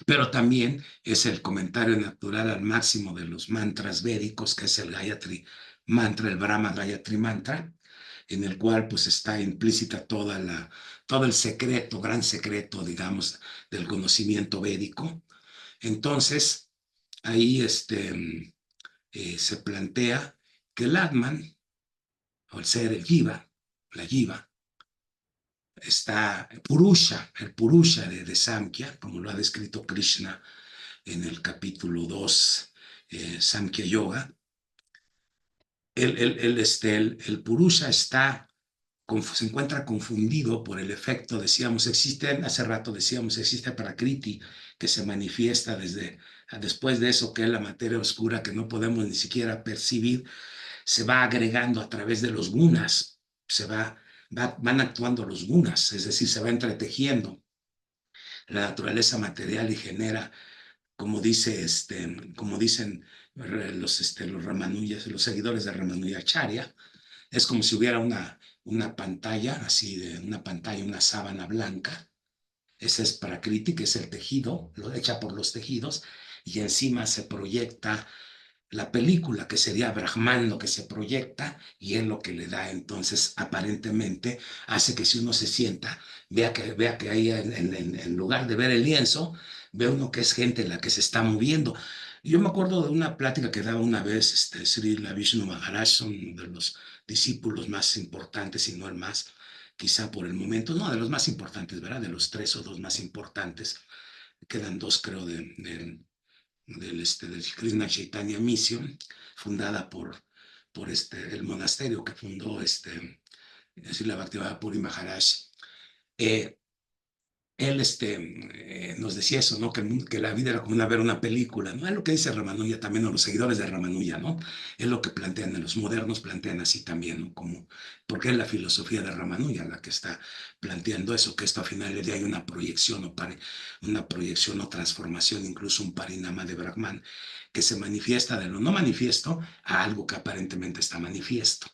Speaker 1: pero también es el comentario natural al máximo de los mantras védicos, que es el Gayatri Mantra, el Brahma Gayatri Mantra, en el cual pues está implícita todo el secreto, gran secreto, digamos, del conocimiento védico. Entonces, ahí se plantea que el Atman, o el ser, el Jiva, la Jiva, está el Purusha de Samkhya, como lo ha descrito Krishna en el capítulo 2, Samkhya Yoga, el Purusha se encuentra confundido por el efecto, decíamos, hace rato decíamos, existe Prakriti, que se manifiesta después de eso, que es la materia oscura que no podemos ni siquiera percibir, se va agregando a través de los gunas, van actuando los gunas, es decir, se va entretejiendo la naturaleza material y genera, como dicen los Ramanuyas, los seguidores de Ramanujacharya, es como si hubiera una pantalla, así de una pantalla, una sábana blanca. Ese es Prakriti, que es el tejido, lo hecha por los tejidos, y encima se proyecta la película, que sería Brahman, lo que se proyecta, y es lo que le da entonces, aparentemente, hace que si uno se sienta, vea que ahí en lugar de ver el lienzo, ve uno que es gente la que se está moviendo. Yo me acuerdo de una plática que daba una vez Srila Vishnu Maharaj, uno de los discípulos más importantes, si no el más, quizá por el momento, no, de los más importantes, ¿verdad? De los tres o dos más importantes, quedan dos, creo, del Krishna Chaitanya Mission, fundada por el monasterio que fundó Srila Bhaktivinoda Puri Maharaj. Eh, Él nos decía eso, ¿no? Que la vida era como ver una película, ¿no? Es lo que dice Ramanuja también, o los seguidores de Ramanuja, ¿no? Es lo que plantean, los modernos plantean así también, ¿no? Porque es la filosofía de Ramanuja la que está planteando eso, que esto al final del día hay una proyección una proyección o transformación, incluso un parinama de Brahman, que se manifiesta de lo no manifiesto a algo que aparentemente está manifiesto.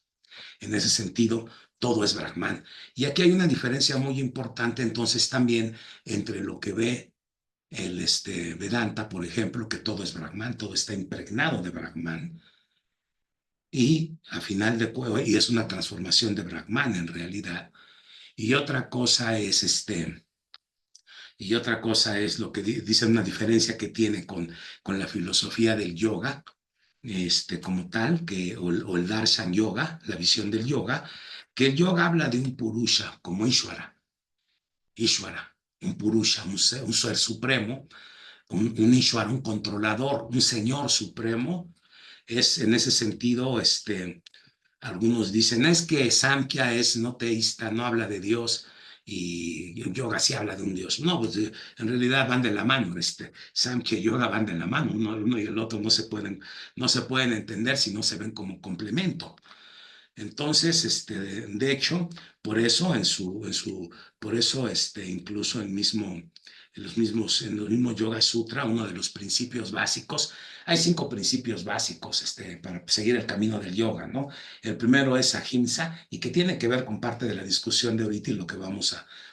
Speaker 1: En ese sentido, todo es Brahman. Y aquí hay una diferencia muy importante entonces también entre lo que ve el Vedanta, por ejemplo, que todo es Brahman, todo está impregnado de Brahman, y a final de cuentas, y es una transformación de Brahman en realidad. Y otra cosa es lo que dice una diferencia que tiene con la filosofía del yoga, como tal, o el Darshan Yoga, la visión del yoga, que el yoga habla de un Purusha como Ishvara, un Purusha, un ser supremo, un Ishvara, un controlador, un señor supremo. Es en ese sentido, algunos dicen, es que Samkhya es no teísta, no habla de Dios, y yoga sí habla de un Dios. No, pues en realidad van de la mano, Samkhya y yoga van de la mano, uno y el otro no se pueden entender si no se ven como complemento. Entonces, de hecho, por eso por eso, incluso en los mismos Yoga Sutra, uno de los principios básicos, hay 5 principios básicos, para seguir el camino del yoga, ¿no? El primero es ahimsa, y que tiene que ver con parte de la discusión de ahorita y lo que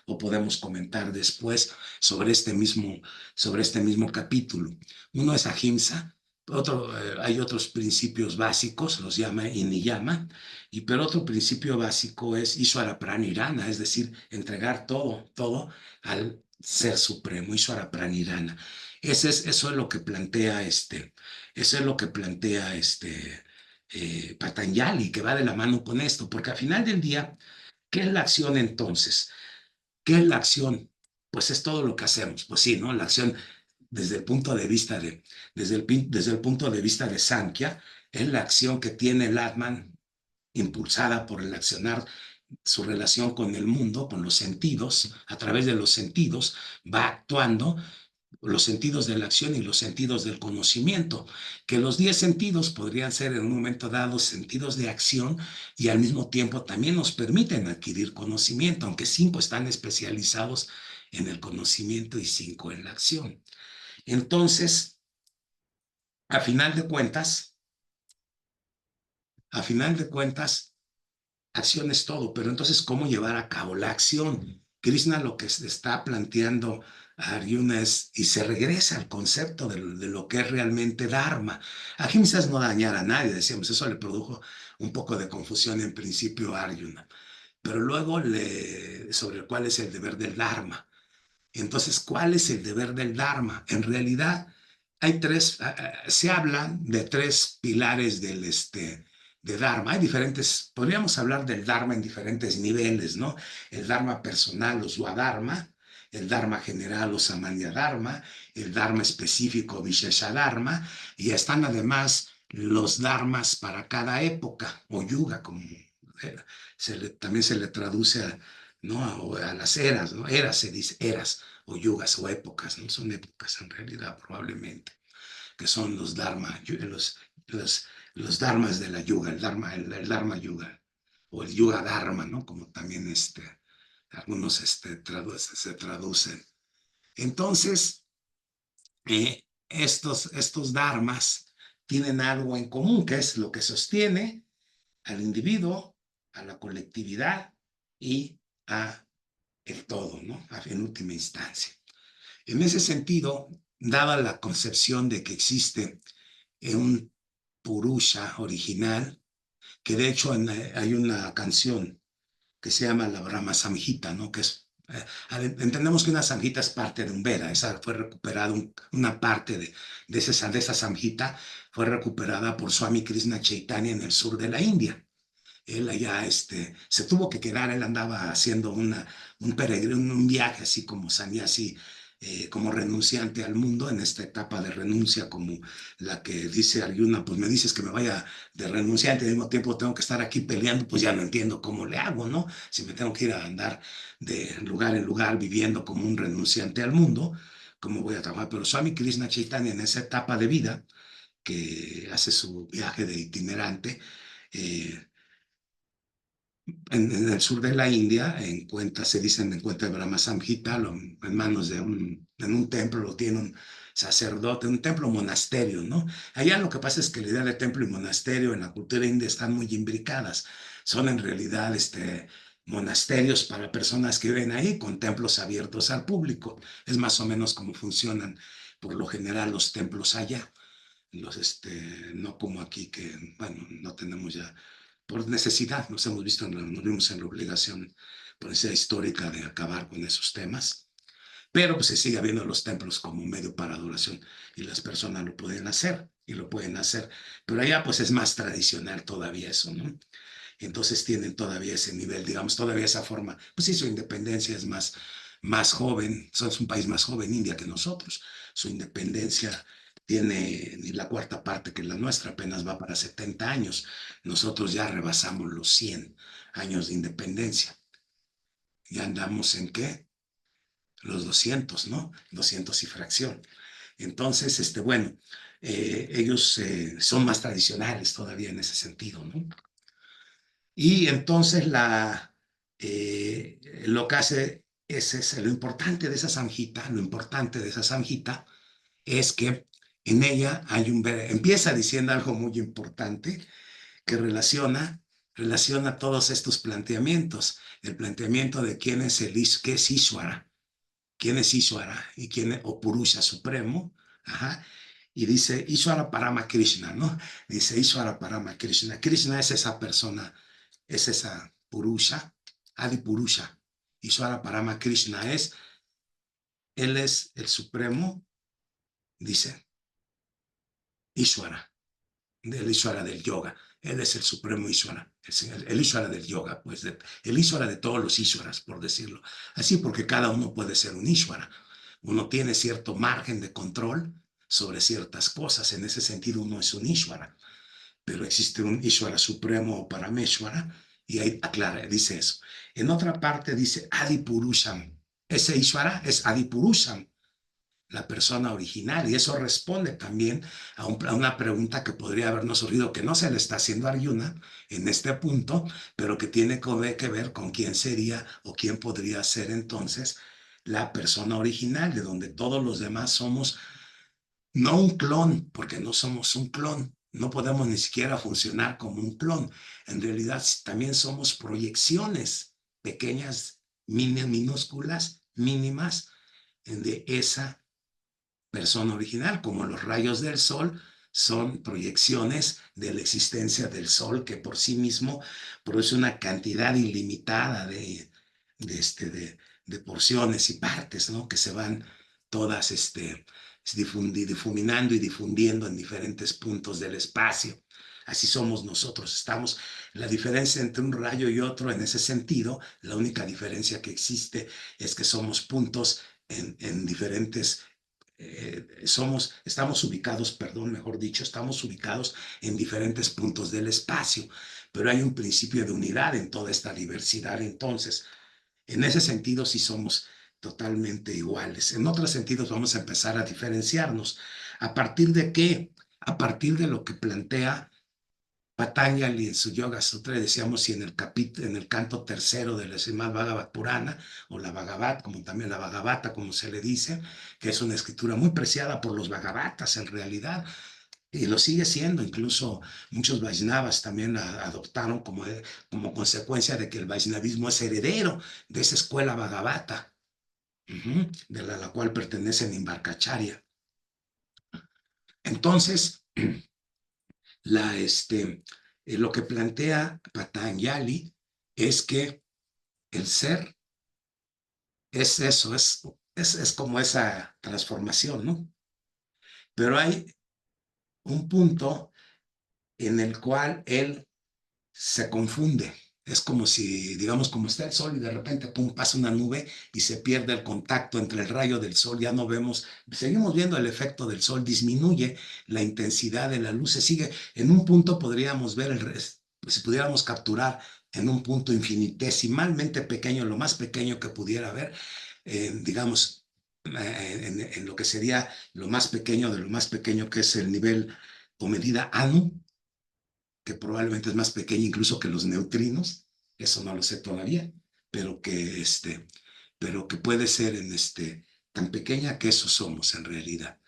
Speaker 1: o podemos comentar después sobre este mismo capítulo. Uno es ahimsa. Hay otros principios básicos, los llama y niyama, pero otro principio básico es Ishvara Pranirana, es decir, entregar todo al Ser Supremo, Ishvara Pranirana. Eso es lo que plantea Patanjali, que va de la mano con esto, porque al final del día, ¿qué es la acción entonces? ¿Qué es la acción? Pues es todo lo que hacemos. Pues sí, ¿no? La acción desde el punto de vista desde el punto de vista de Sankhya, es la acción que tiene el Atman, impulsada por el accionar, su relación con el mundo, con los sentidos, a través de los sentidos, va actuando los sentidos de la acción y los sentidos del conocimiento, que los 10 sentidos podrían ser en un momento dado sentidos de acción, y al mismo tiempo también nos permiten adquirir conocimiento, aunque 5 están especializados en el conocimiento y 5 en la acción. Entonces, a final de cuentas, a final de cuentas, acción es todo, pero entonces, ¿cómo llevar a cabo la acción? Krishna lo que se está planteando a Arjuna y se regresa al concepto de lo que es realmente Dharma. Ahimsa es no dañar a nadie, decíamos, eso le produjo un poco de confusión en principio a Arjuna, pero luego sobre cuál es el deber del Dharma. Entonces, ¿cuál es el deber del Dharma? En realidad, se habla de 3 pilares de Dharma. Hay podríamos hablar del Dharma en diferentes niveles, ¿no? El Dharma personal o Swadharma, el Dharma general o Samanya Dharma, el Dharma específico Vishesha Dharma, y están además los dharmas para cada época, o yuga, como también se le traduce a, ¿no? A las eras, ¿no? Eras se dice, eras, o yugas, o épocas, ¿no? Son épocas en realidad, probablemente, que son los dharma, los, los dharmas de la yuga, el dharma yuga, o el yuga dharma, ¿no? Como también algunos se traducen. Entonces, estos dharmas tienen algo en común, que es lo que sostiene al individuo, a la colectividad y a el todo, ¿no? En última instancia. En ese sentido, dada la concepción de que existe un Purusha original, que de hecho hay una canción que se llama la Brahma Samhita, ¿no? Que es, entendemos que una Samhita es parte de un Veda, esa fue recuperada, una parte de esa Samhita fue recuperada por Swami Krishna Chaitanya en el sur de la India. Él allá se tuvo que quedar, él andaba haciendo un peregrino, un viaje así como sannyasi, como renunciante al mundo, en esta etapa de renuncia como la que dice Arjuna, pues me dices que me vaya de renunciante, al mismo tiempo tengo que estar aquí peleando, pues ya no entiendo cómo le hago, ¿no? Si me tengo que ir a andar de lugar en lugar viviendo como un renunciante al mundo, ¿cómo voy a trabajar? Pero Swami Krishna Chaitanya en esa etapa de vida, que hace su viaje de itinerante, eh, en el sur de la India, se dicen en cuenta de Brahma Samhita, en manos en un templo, lo tiene un sacerdote, un templo monasterio, ¿no? Allá lo que pasa es que la idea de templo y monasterio en la cultura india están muy imbricadas. Son en realidad monasterios para personas que viven ahí con templos abiertos al público. Es más o menos como funcionan por lo general los templos allá. No como aquí que, bueno, no tenemos ya por necesidad, nos vimos en la obligación por esa histórica de acabar con esos temas, pero pues se sigue viendo los templos como un medio para adoración y las personas lo pueden hacer y lo pueden hacer, pero allá pues es más tradicional todavía eso, ¿no? Entonces tienen todavía ese nivel, digamos, todavía esa forma, pues sí, su independencia es más joven, es un país más joven, India, que nosotros, su independencia tiene ni la cuarta parte que la nuestra, apenas va para 70 años, nosotros ya rebasamos los 100 años de independencia, ya andamos en qué, los 200, ¿no? 200 y fracción. Entonces, bueno, ellos son más tradicionales todavía en ese sentido, ¿no? Y entonces lo que hace lo importante de esa zanjita, lo importante de esa zanjita es que en ella empieza diciendo algo muy importante que relaciona todos estos planteamientos, el planteamiento de qué es Ishvara, quién es Ishvara y quién es, o Purusha Supremo, ajá, y dice Ishvara Parama Krishna, ¿no? Dice Ishvara Parama Krishna. Krishna es esa persona, es esa Purusha, Adi Purusha. Ishvara Parama Krishna él es el Supremo, dice Ishvara, del Ishvara del yoga. Él es el supremo Ishvara, el Ishvara del yoga, pues el Ishvara de todos los Ishvaras, por decirlo así, porque cada uno puede ser un Ishvara. Uno tiene cierto margen de control sobre ciertas cosas. En ese sentido, uno es un Ishvara, pero existe un Ishvara supremo o Parameshvara, y ahí aclara, dice eso. En otra parte dice Adipurusham. Ese Ishvara es Adipurusham, la persona original, y eso responde también a una pregunta que podría habernos surgido, que no se le está haciendo a Arjuna en este punto, pero que tiene que ver con quién sería o quién podría ser entonces la persona original, de donde todos los demás somos no un clon, porque no somos un clon, no podemos ni siquiera funcionar como un clon. En realidad también somos proyecciones pequeñas, minúsculas, mínimas de esa persona original, como los rayos del sol son proyecciones de la existencia del sol, que por sí mismo produce una cantidad ilimitada de porciones y partes, ¿no? Que se van todas difuminando y difundiendo en diferentes puntos del espacio. Así somos nosotros, la diferencia entre un rayo y otro en ese sentido, la única diferencia que existe es que somos puntos en diferentes estamos ubicados, perdón, mejor dicho, estamos ubicados en diferentes puntos del espacio, pero hay un principio de unidad en toda esta diversidad. Entonces, en ese sentido, sí somos totalmente iguales. En otros sentidos, vamos a empezar a diferenciarnos. ¿A partir de qué? A partir de lo que plantea Patanjali en su Yoga Sutra, decíamos, y en el en el canto tercero de la Srimad Bhagavad Purana, o la Bhagavad, como también la Bhagavata, como se le dice, que es una escritura muy preciada por los Bhagavatas en realidad, y lo sigue siendo. Incluso muchos Vaishnavas también la adoptaron como consecuencia de que el Vaishnavismo es heredero de esa escuela Bhagavata, de la cual pertenece Nimbarkacharya. Entonces, lo que plantea Patanjali es que el ser es eso, es como esa transformación, ¿no? Pero hay un punto en el cual él se confunde. Es como si, digamos, como está el sol y de repente, pum, pasa una nube y se pierde el contacto entre el rayo del sol, ya no vemos, seguimos viendo el efecto del sol, disminuye la intensidad de la luz, se sigue, en un punto podríamos ver si pudiéramos capturar en un punto infinitesimalmente pequeño, lo más pequeño que pudiera haber, digamos, en lo que sería lo más pequeño de lo más pequeño, que es el nivel o medida Anu, que probablemente es más pequeña incluso que los neutrinos, eso no lo sé todavía, pero pero que puede ser tan pequeña que eso somos en realidad.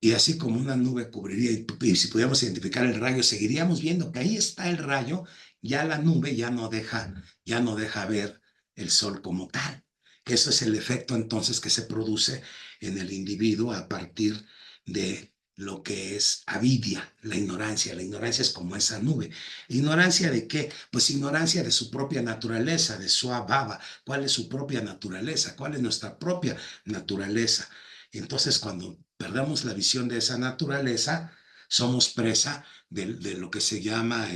Speaker 1: Y así como una nube cubriría, y si pudiéramos identificar el rayo, seguiríamos viendo que ahí está el rayo, ya la nube ya no deja ver el sol como tal. Eso es el efecto entonces que se produce en el individuo a partir de lo que es avidia, la ignorancia. La ignorancia es como esa nube. ¿Ignorancia de qué? Pues ignorancia de su propia naturaleza, de su ababa. ¿Cuál es su propia naturaleza? ¿Cuál es nuestra propia naturaleza? Entonces, cuando perdemos la visión de esa naturaleza, somos presa de lo que se llama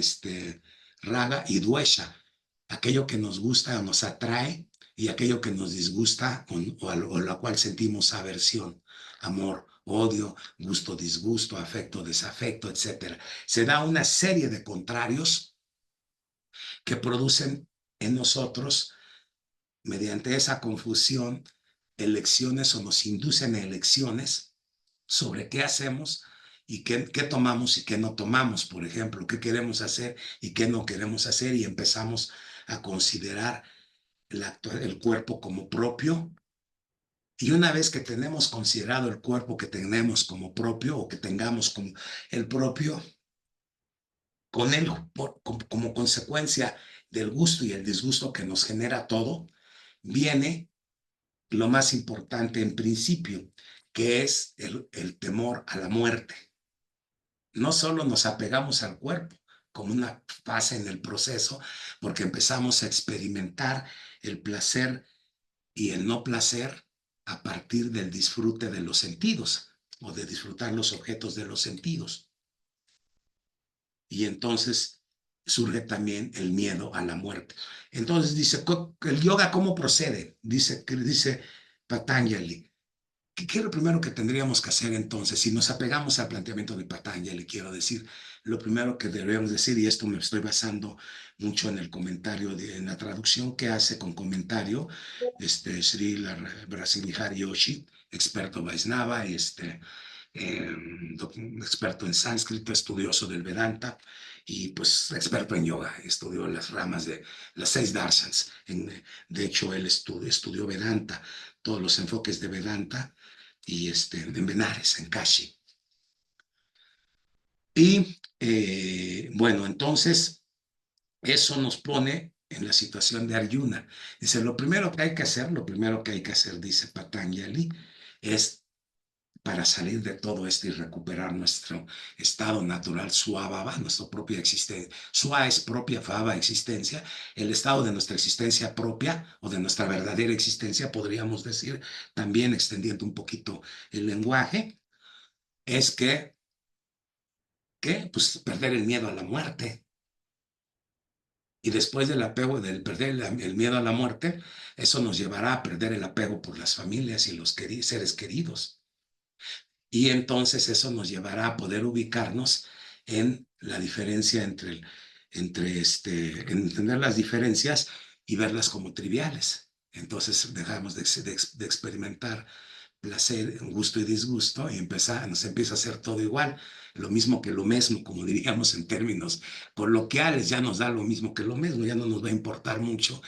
Speaker 1: raga y duesha, aquello que nos gusta o nos atrae y aquello que nos disgusta o la cual sentimos aversión, amor, odio, gusto, disgusto, afecto, desafecto, etcétera. Se da una serie de contrarios que producen en nosotros, mediante esa confusión, elecciones o nos inducen a elecciones sobre qué hacemos y qué tomamos y qué no tomamos, por ejemplo, qué queremos hacer y qué no queremos hacer, y empezamos a considerar el cuerpo como propio. Y una vez que tenemos considerado el cuerpo que tenemos como propio o que tengamos como el propio, con él como consecuencia del gusto y el disgusto que nos genera todo, viene lo más importante en principio, que es el temor a la muerte. No solo nos apegamos al cuerpo como una fase en el proceso, porque empezamos a experimentar el placer y el no placer a partir del disfrute de los sentidos o de disfrutar los objetos de los sentidos. Y entonces surge también el miedo a la muerte. Entonces dice, ¿el yoga cómo procede? Dice Patanjali. ¿Qué es lo primero que tendríamos que hacer entonces? Si nos apegamos al planteamiento de Patanjali, quiero decir, lo primero que debemos decir, y esto me estoy basando mucho en el comentario, en la traducción que hace con comentario Sri Brasilihari Yoshi, experto Vaisnava, eh, experto en sánscrito, estudioso del Vedanta y pues experto en yoga, estudió las ramas de las 6 darshans. De hecho, él estudió Vedanta, todos los enfoques de Vedanta y en Benares, en Kashi. Y bueno, entonces eso nos pone en la situación de Arjuna. Dice, lo primero que hay que hacer, dice Patanjali, es para salir de todo esto y recuperar nuestro estado natural, Suabhava, nuestra propia existencia. Sua es propia, Bhava, existencia. El estado de nuestra existencia propia o de nuestra verdadera existencia, podríamos decir, también extendiendo un poquito el lenguaje, es que pues perder el miedo a la muerte. Y después del apego, del perder el miedo a la muerte, eso nos llevará a perder el apego por las familias y los seres queridos. Y entonces eso nos llevará a poder ubicarnos en la diferencia en entender las diferencias y verlas como triviales. Entonces dejamos de experimentar placer, gusto y disgusto y nos empieza a hacer todo igual, lo mismo que lo mismo, como diríamos en términos coloquiales, ya nos da lo mismo que lo mismo, ya no nos va a importar mucho,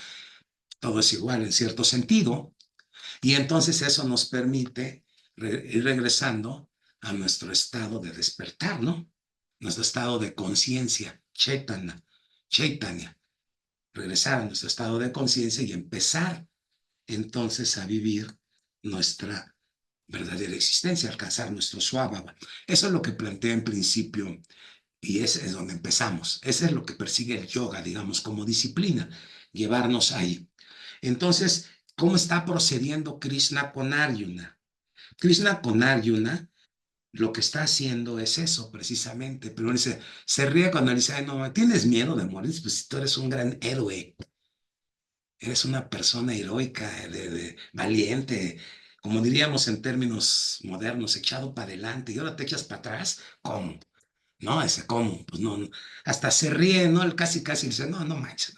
Speaker 1: todo es igual en cierto sentido, y entonces eso nos permite ir regresando a nuestro estado de despertar, ¿no? Nuestro estado de conciencia, chaitanya, regresar a nuestro estado de conciencia y empezar entonces a vivir nuestra verdadera existencia, alcanzar nuestro swabhava. Eso es lo que plantea en principio y ese es donde empezamos. Ese es lo que persigue el yoga, digamos, como disciplina, llevarnos ahí. Entonces, ¿cómo está procediendo Krishna con Arjuna? Krishna con Arjuna lo que está haciendo es eso precisamente, pero él se ríe cuando él dice, ay, no, ¿tienes miedo de morir? Pues si tú eres un gran héroe, eres una persona heroica, valiente, como diríamos en términos modernos, echado para adelante y ahora te echas para atrás, ¿cómo? No, ese cómo, pues no, hasta se ríe, ¿no? Él casi dice, no, no manches,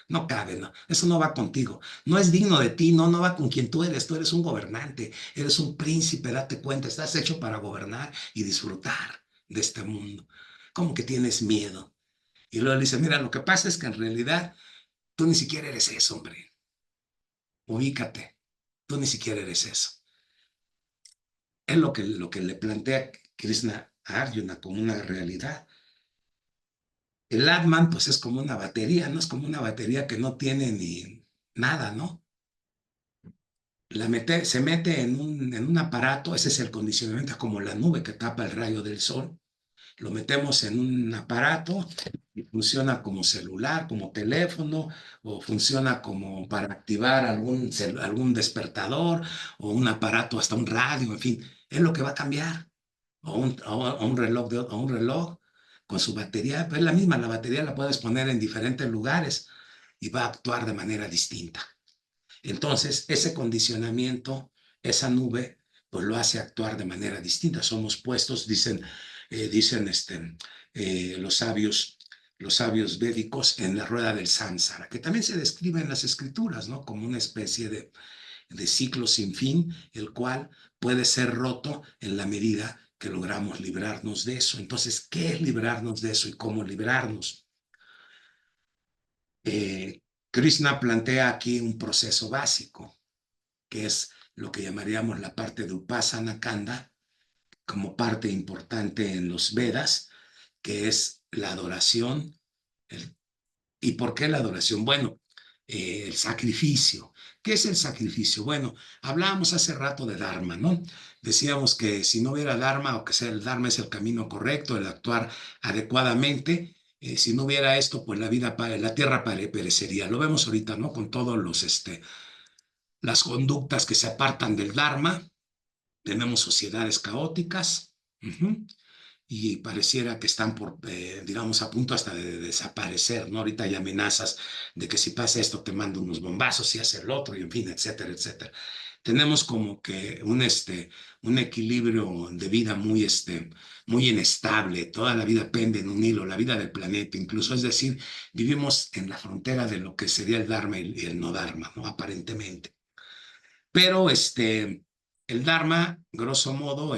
Speaker 1: no cabe, no, eso no va contigo, no es digno de ti, no, no va con quien tú eres un gobernante, eres un príncipe, date cuenta, estás hecho para gobernar y disfrutar de este mundo. ¿Cómo que tienes miedo? Y luego le dice, mira, lo que pasa es que en realidad tú ni siquiera eres eso, hombre, ubícate, tú ni siquiera eres eso. Es lo que le plantea Krishna a Arjuna como una realidad. El Atman, pues es como una batería, ¿no? Es como una batería que no tiene ni nada, ¿no? Se mete en un aparato, ese es el condicionamiento, es como la nube que tapa el rayo del sol. Lo metemos en un aparato y funciona como celular, como teléfono, o funciona como para activar algún despertador, o un aparato, hasta un radio, en fin, es lo que va a cambiar. O un reloj, un reloj con su batería, pues es la misma, la batería la puedes poner en diferentes lugares y va a actuar de manera distinta. Entonces, ese condicionamiento, esa nube, pues lo hace actuar de manera distinta. Somos puestos, dicen los sabios védicos, en la rueda del samsara, que también se describe en las escrituras, ¿no? Como una especie de ciclo sin fin, el cual puede ser roto en la medida que logramos librarnos de eso. Entonces, ¿qué es librarnos de eso y cómo librarnos? Eh, Krishna plantea aquí un proceso básico, que es lo que llamaríamos la parte de Upasana Kanda, como parte importante en los Vedas, que es la adoración. ¿Y por qué la adoración? Bueno, el sacrificio. ¿Qué es el sacrificio? Bueno, hablábamos hace rato de Dharma, ¿no? Decíamos que si no hubiera Dharma, o que sea el Dharma es el camino correcto, el actuar adecuadamente, si no hubiera esto, pues la tierra perecería. Lo vemos ahorita, ¿no? Con todos las conductas que se apartan del Dharma, tenemos sociedades caóticas, y pareciera que están digamos, a punto hasta de desaparecer, ¿no? Ahorita hay amenazas de que si pasa esto te mando unos bombazos y hace el otro, y en fin, etcétera, etcétera. Tenemos como que un equilibrio de vida muy inestable, toda la vida pende en un hilo, la vida del planeta incluso, es decir, vivimos en la frontera de lo que sería el Dharma y el no Dharma, ¿no? Aparentemente. Pero el Dharma, grosso modo,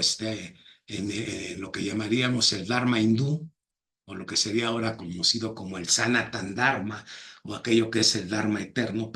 Speaker 1: en lo que llamaríamos el Dharma hindú, o lo que sería ahora conocido como el Sanatan Dharma, o aquello que es el Dharma eterno,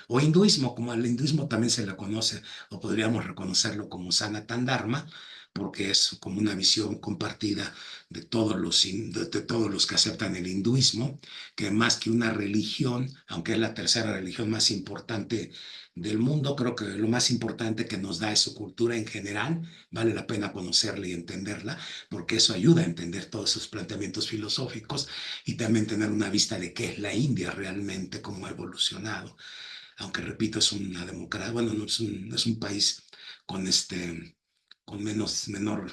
Speaker 1: o hinduismo, como al hinduismo también se le conoce, o podríamos reconocerlo como Sanatan Dharma, porque es como una visión compartida de todos los que aceptan el hinduismo, que más que una religión, aunque es la tercera religión más importante del mundo, creo que lo más importante que nos da es su cultura en general, vale la pena conocerla y entenderla, porque eso ayuda a entender todos sus planteamientos filosóficos y también tener una vista de qué es la India realmente, cómo ha evolucionado. Aunque repito, es una democracia, bueno, no es un país con menor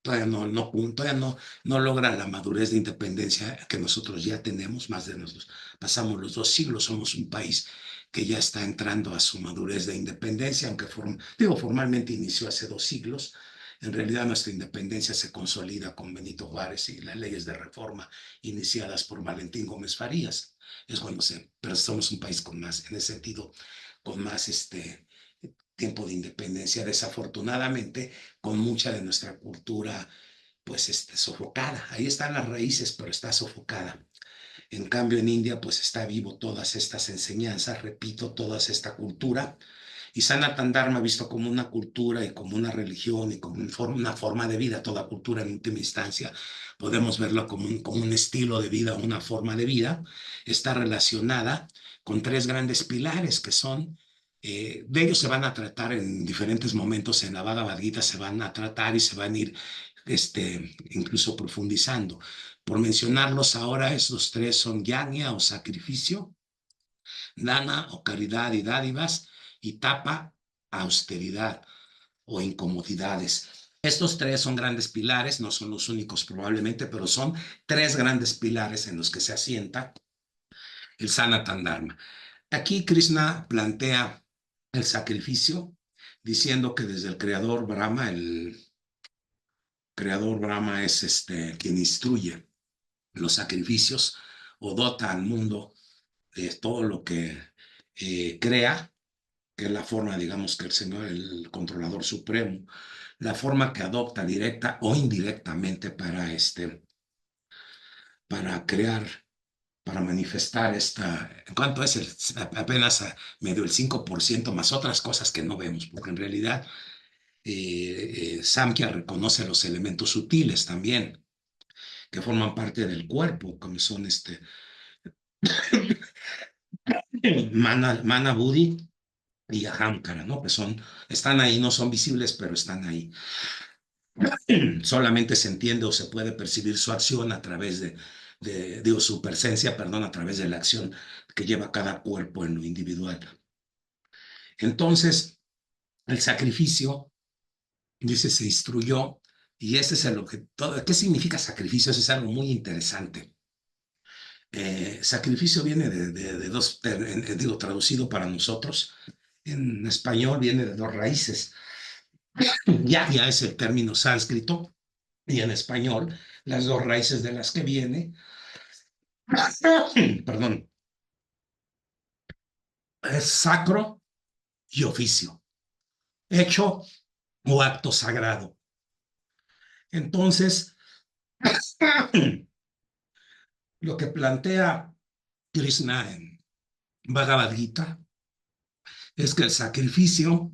Speaker 1: no logra la madurez de independencia que nosotros ya tenemos, más de nosotros. Pasamos los 2 siglos, somos un país que ya está entrando a su madurez de independencia, aunque formalmente inició hace 2 siglos. En realidad nuestra independencia se consolida con Benito Juárez y las leyes de reforma iniciadas por Valentín Gómez Farías. Es cuando pero somos un país con más, en ese sentido, con más tiempo de independencia, desafortunadamente, con mucha de nuestra cultura, pues, sofocada. Ahí están las raíces, pero está sofocada. En cambio, en India, pues, está vivo todas estas enseñanzas, repito, toda esta cultura. Y Sanatan Dharma, visto como una cultura y como una religión y como una forma de vida, toda cultura en última instancia, podemos verlo como un estilo de vida, una forma de vida, está relacionada con 3 grandes pilares que son, de ellos se van a tratar en diferentes momentos en la Bhagavad Gita, se van a tratar y se van a ir incluso profundizando. Por mencionarlos ahora, esos 3 son yajna o sacrificio, dana o caridad y dádivas, y tapa, austeridad o incomodidades. Estos 3 son grandes pilares, no son los únicos probablemente, pero son 3 grandes pilares en los que se asienta el Sanatan Dharma. Aquí Krishna plantea el sacrificio, diciendo que desde el creador Brahma es quien instruye los sacrificios o dota al mundo de todo lo que crea, que es la forma, digamos, que el Señor, el controlador supremo, la forma que adopta directa o indirectamente para crear, para manifestar en cuanto es apenas medio el 5% más otras cosas que no vemos, porque en realidad Samkhya reconoce los elementos sutiles también, que forman parte del cuerpo, como son mana, buddhi y ahamkara, ¿no? Están ahí, no son visibles, pero están ahí. Solamente se entiende o se puede percibir su acción a través digo, su presencia, perdón, a través de la acción que lleva cada cuerpo en lo individual. Entonces, el sacrificio, dice, se instruyó, y ese es el objetivo. ¿Qué significa sacrificio? Eso es algo muy interesante. Sacrificio viene de 2, digo, traducido para nosotros, en español viene de 2 raíces. Ya es el término sánscrito, y en español las 2 raíces de las que viene, perdón, es sacro y oficio, hecho o acto sagrado. Entonces, lo que plantea Krishna en Bhagavad Gita es que el sacrificio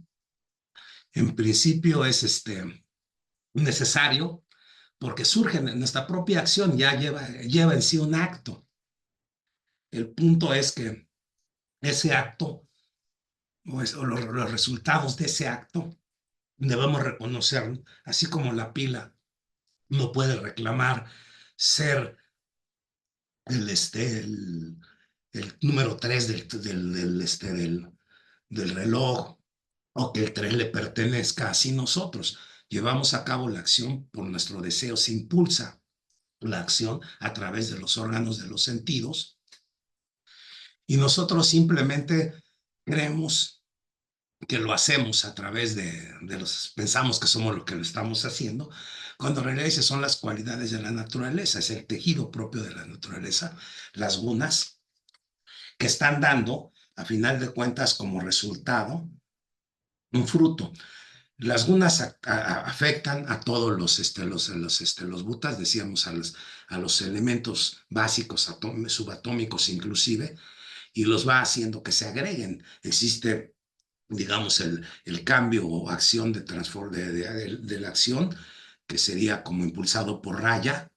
Speaker 1: en principio es necesario porque surge en nuestra propia acción, ya lleva en sí un acto. El punto es que ese acto o los resultados de ese acto debemos reconocer, así como la pila no puede reclamar ser el número 3 del reloj, o que el 3 le pertenezca. Así nosotros llevamos a cabo la acción por nuestro deseo, se impulsa la acción a través de los órganos de los sentidos, y nosotros simplemente creemos que lo hacemos a través pensamos que somos lo que lo estamos haciendo, cuando en realidad esas son las cualidades de la naturaleza, es el tejido propio de la naturaleza, las gunas, que están dando, a final de cuentas, como resultado, un fruto. Las gunas afectan a todos los butas, decíamos, a los elementos básicos, subatómicos inclusive, y los va haciendo que se agreguen. Existe, digamos, el cambio o acción de la acción, que sería como impulsado por raya,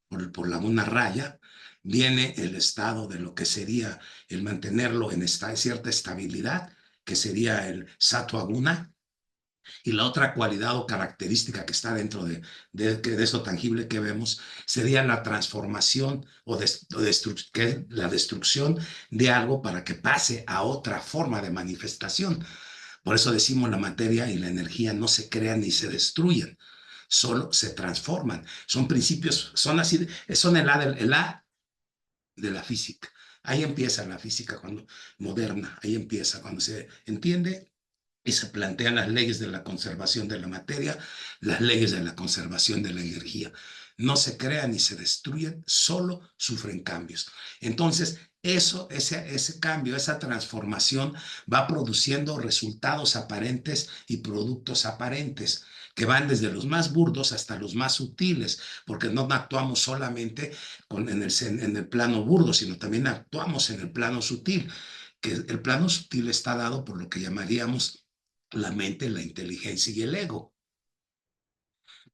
Speaker 1: por la guna raya. Viene el estado de lo que sería el mantenerlo en cierta estabilidad, que sería el sattva guna. Y la otra cualidad o característica que está dentro de eso tangible que vemos sería la transformación que es la destrucción de algo para que pase a otra forma de manifestación. Por eso decimos la materia y la energía no se crean ni se destruyen, solo se transforman. Son principios, son así, son el A de la física. Ahí empieza la física cuando, moderna, ahí empieza cuando se entiende y se plantean las leyes de la conservación de la materia, las leyes de la conservación de la energía. No se crean ni se destruyen, solo sufren cambios. Entonces, ese cambio, esa transformación va produciendo resultados aparentes y productos aparentes que van desde los más burdos hasta los más sutiles, porque no actuamos solamente en el plano burdo, sino también actuamos en el plano sutil, que el plano sutil está dado por lo que llamaríamos la mente, la inteligencia y el ego.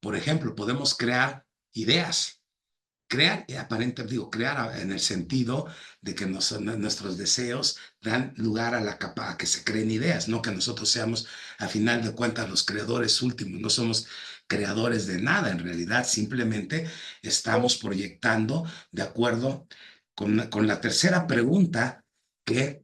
Speaker 1: Por ejemplo, podemos crear ideas, crear, aparentemente digo, crear en el sentido de que nuestros deseos dan lugar a a que se creen ideas, no que nosotros seamos, a final de cuentas, los creadores últimos, no somos creadores de nada, en realidad simplemente estamos proyectando de acuerdo con la tercera pregunta que,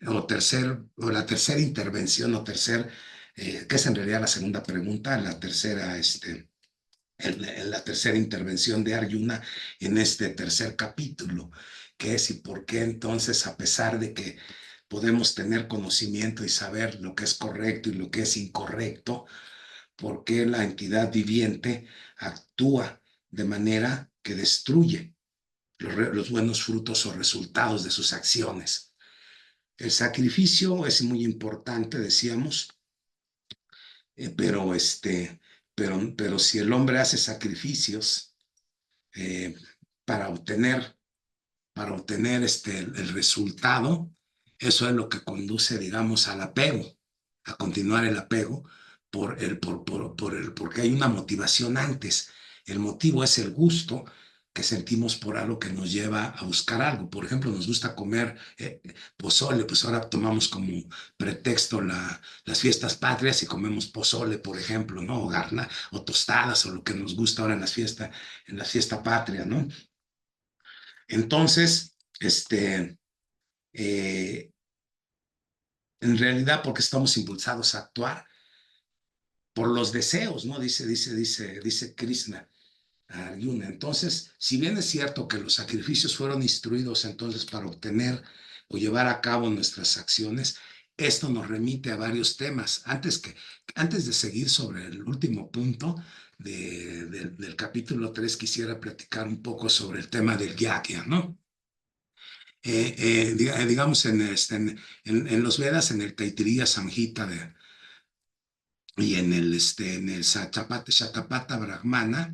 Speaker 1: o la tercera intervención, que es en realidad la segunda pregunta, la tercera, en la tercera intervención de Arjuna en este tercer capítulo, que es y por qué entonces, a pesar de que podemos tener conocimiento y saber lo que es correcto y lo que es incorrecto, por qué la entidad viviente actúa de manera que destruye los buenos frutos o resultados de sus acciones. El sacrificio es muy importante, decíamos, pero, pero si el hombre hace sacrificios eh, para obtener, el resultado, eso es lo que conduce, digamos, al apego, a continuar el apego, porque hay una motivación antes. El motivo es el gusto que sentimos por algo que nos lleva a buscar algo. Por ejemplo, nos gusta comer pozole, pues ahora tomamos como pretexto las fiestas patrias y comemos pozole, por ejemplo, ¿no? O tostadas o lo que nos gusta ahora en la fiesta patria, ¿no? Entonces, eh, en realidad, porque estamos impulsados a actuar por los deseos, ¿no? Dice Krishna a Arjuna. Entonces, si bien es cierto que los sacrificios fueron instruidos entonces para obtener o llevar a cabo nuestras acciones, esto nos remite a varios temas. Antes de seguir sobre el último punto del capítulo 3, quisiera platicar un poco sobre el tema del yagya, ¿no? Digamos, en los Vedas, en el Taittiriya Samhita y en el Shatapatha Brahmana,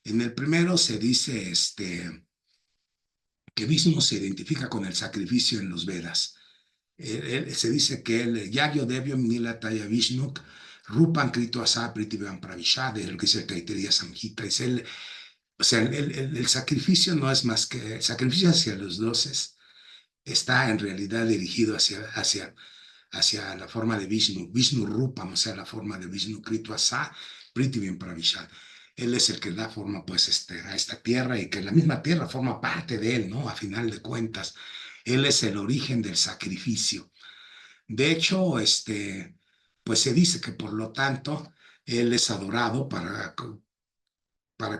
Speaker 1: en el primero se dice que Vishnu se identifica con el sacrificio en los Vedas. Se dice que el Yagyo Devyo Nilataya Vishnu Rupan Krito Asa Pritibhan Pravishade, es lo que dice el Taittiriya Samhita. O sea, el sacrificio no es más que el sacrificio hacia los dioses, está en realidad dirigido hacia la forma de Vishnu, Vishnu Rupam, o sea, la forma de Vishnu Krito Asa, Prithivim Pravishad. Él es el que da forma pues a esta tierra y que la misma tierra forma parte de él, ¿no? A final de cuentas, él es el origen del sacrificio. De hecho, pues se dice que por lo tanto, él es adorado para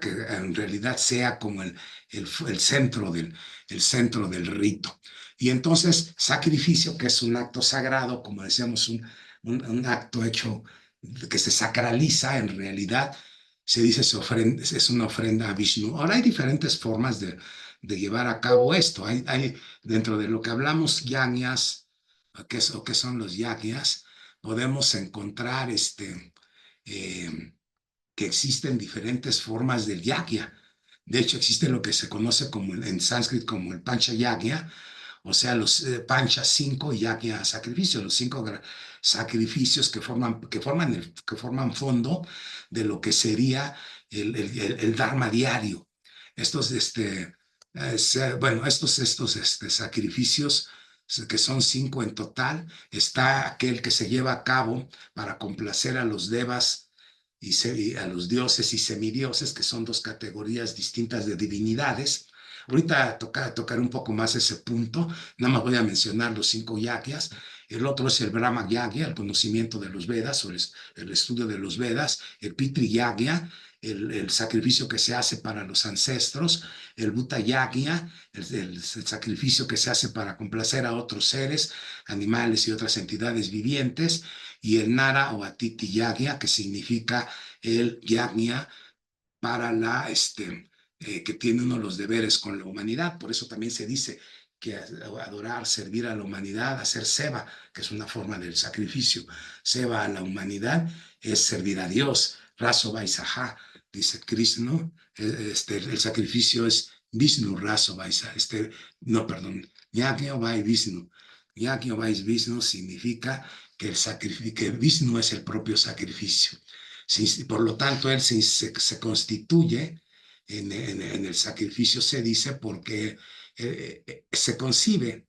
Speaker 1: que en realidad sea como el centro del rito. Y entonces, sacrificio, que es un acto sagrado, como decíamos, un acto hecho que se sacraliza en realidad, se dice es una ofrenda a Vishnu. Ahora hay diferentes formas de llevar a cabo esto. Dentro de lo que hablamos, yagnas, o qué son los yagnas, podemos encontrar eh, que existen diferentes formas del yagya. De hecho, existe lo que se conoce como en sánscrito como el pancha yagya, o sea, los pancha 5 yagya sacrificios, los 5 sacrificios que forman fondo de lo que sería el dharma diario. Estos, bueno, estos sacrificios que son 5 en total, está aquel que se lleva a cabo para complacer a los devas y a los dioses y semidioses, que son dos categorías distintas de divinidades. Ahorita tocaré un poco más ese punto, nada más voy a mencionar los 5 yagyas. el otro es el Brahma Yagya, el conocimiento de los Vedas o el estudio de los Vedas, el Pitri Yagya, el sacrificio que se hace para los ancestros, el Bhuta Yagya, el sacrificio que se hace para complacer a otros seres, animales y otras entidades vivientes, y el Nara o Atiti Yagya, que significa el Yagya para que tiene uno de los deberes con la humanidad. Por eso también se dice que adorar, servir a la humanidad, hacer seva, que es una forma del sacrificio, seva a la humanidad, es servir a Dios. Raso Vaisaha, dice Krishna, el sacrificio es Vishnu, Raso Vaisa, no, perdón, Yajna Vai Vishnu. Yajna Vai Vishnu significa que que Vishnu es el propio sacrificio. Por lo tanto, él se constituye en el sacrificio, se dice, porque se concibe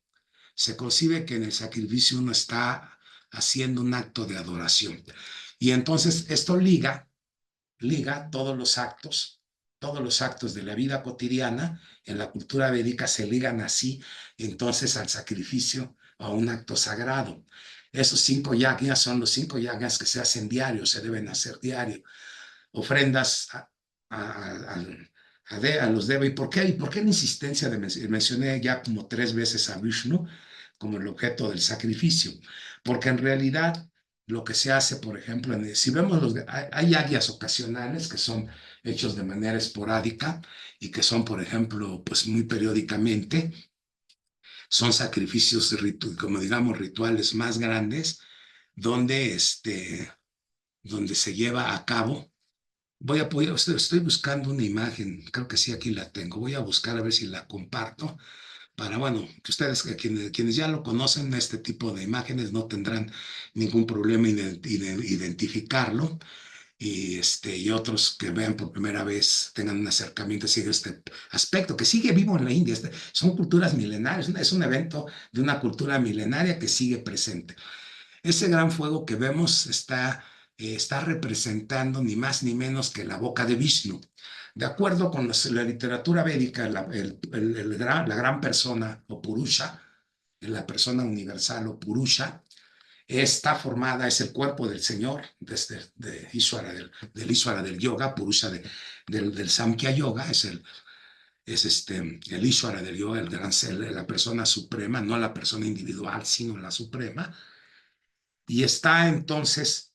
Speaker 1: que en el sacrificio uno está haciendo un acto de adoración. Y entonces esto liga todos los actos de la vida cotidiana, en la cultura védica se ligan así, entonces al sacrificio, a un acto sagrado. Esos 5 yagnas son los 5 yagnas que se hacen diarios, se deben hacer diario. Ofrendas a los deva. ¿Y por qué la insistencia de mencioné ya como 3 veces a Vishnu como el objeto del sacrificio? Porque en realidad lo que se hace, por ejemplo, si vemos hay áreas ocasionales que son hechos de manera esporádica y que son, por ejemplo, pues muy periódicamente, son sacrificios, como digamos, rituales más grandes, donde, donde se lleva a cabo. Estoy buscando una imagen, creo que sí, aquí la tengo. Voy a buscar a ver si la comparto para, bueno, que ustedes, quienes ya lo conocen, este tipo de imágenes no tendrán ningún problema en identificarlo y otros que vean por primera vez tengan un acercamiento a este aspecto que sigue vivo en la India. Son culturas milenarias, es un evento de una cultura milenaria que sigue presente. Ese gran fuego que vemos está representando ni más ni menos que la boca de Vishnu. De acuerdo con la literatura védica, la gran persona o Purusha, la persona universal o Purusha, está formada, es el cuerpo del Señor, de Ishvara, del Ishvara del yoga, Purusha del Samkhya Yoga, el Ishvara del yoga, el gran ser, la persona suprema, no la persona individual, sino la suprema, y está entonces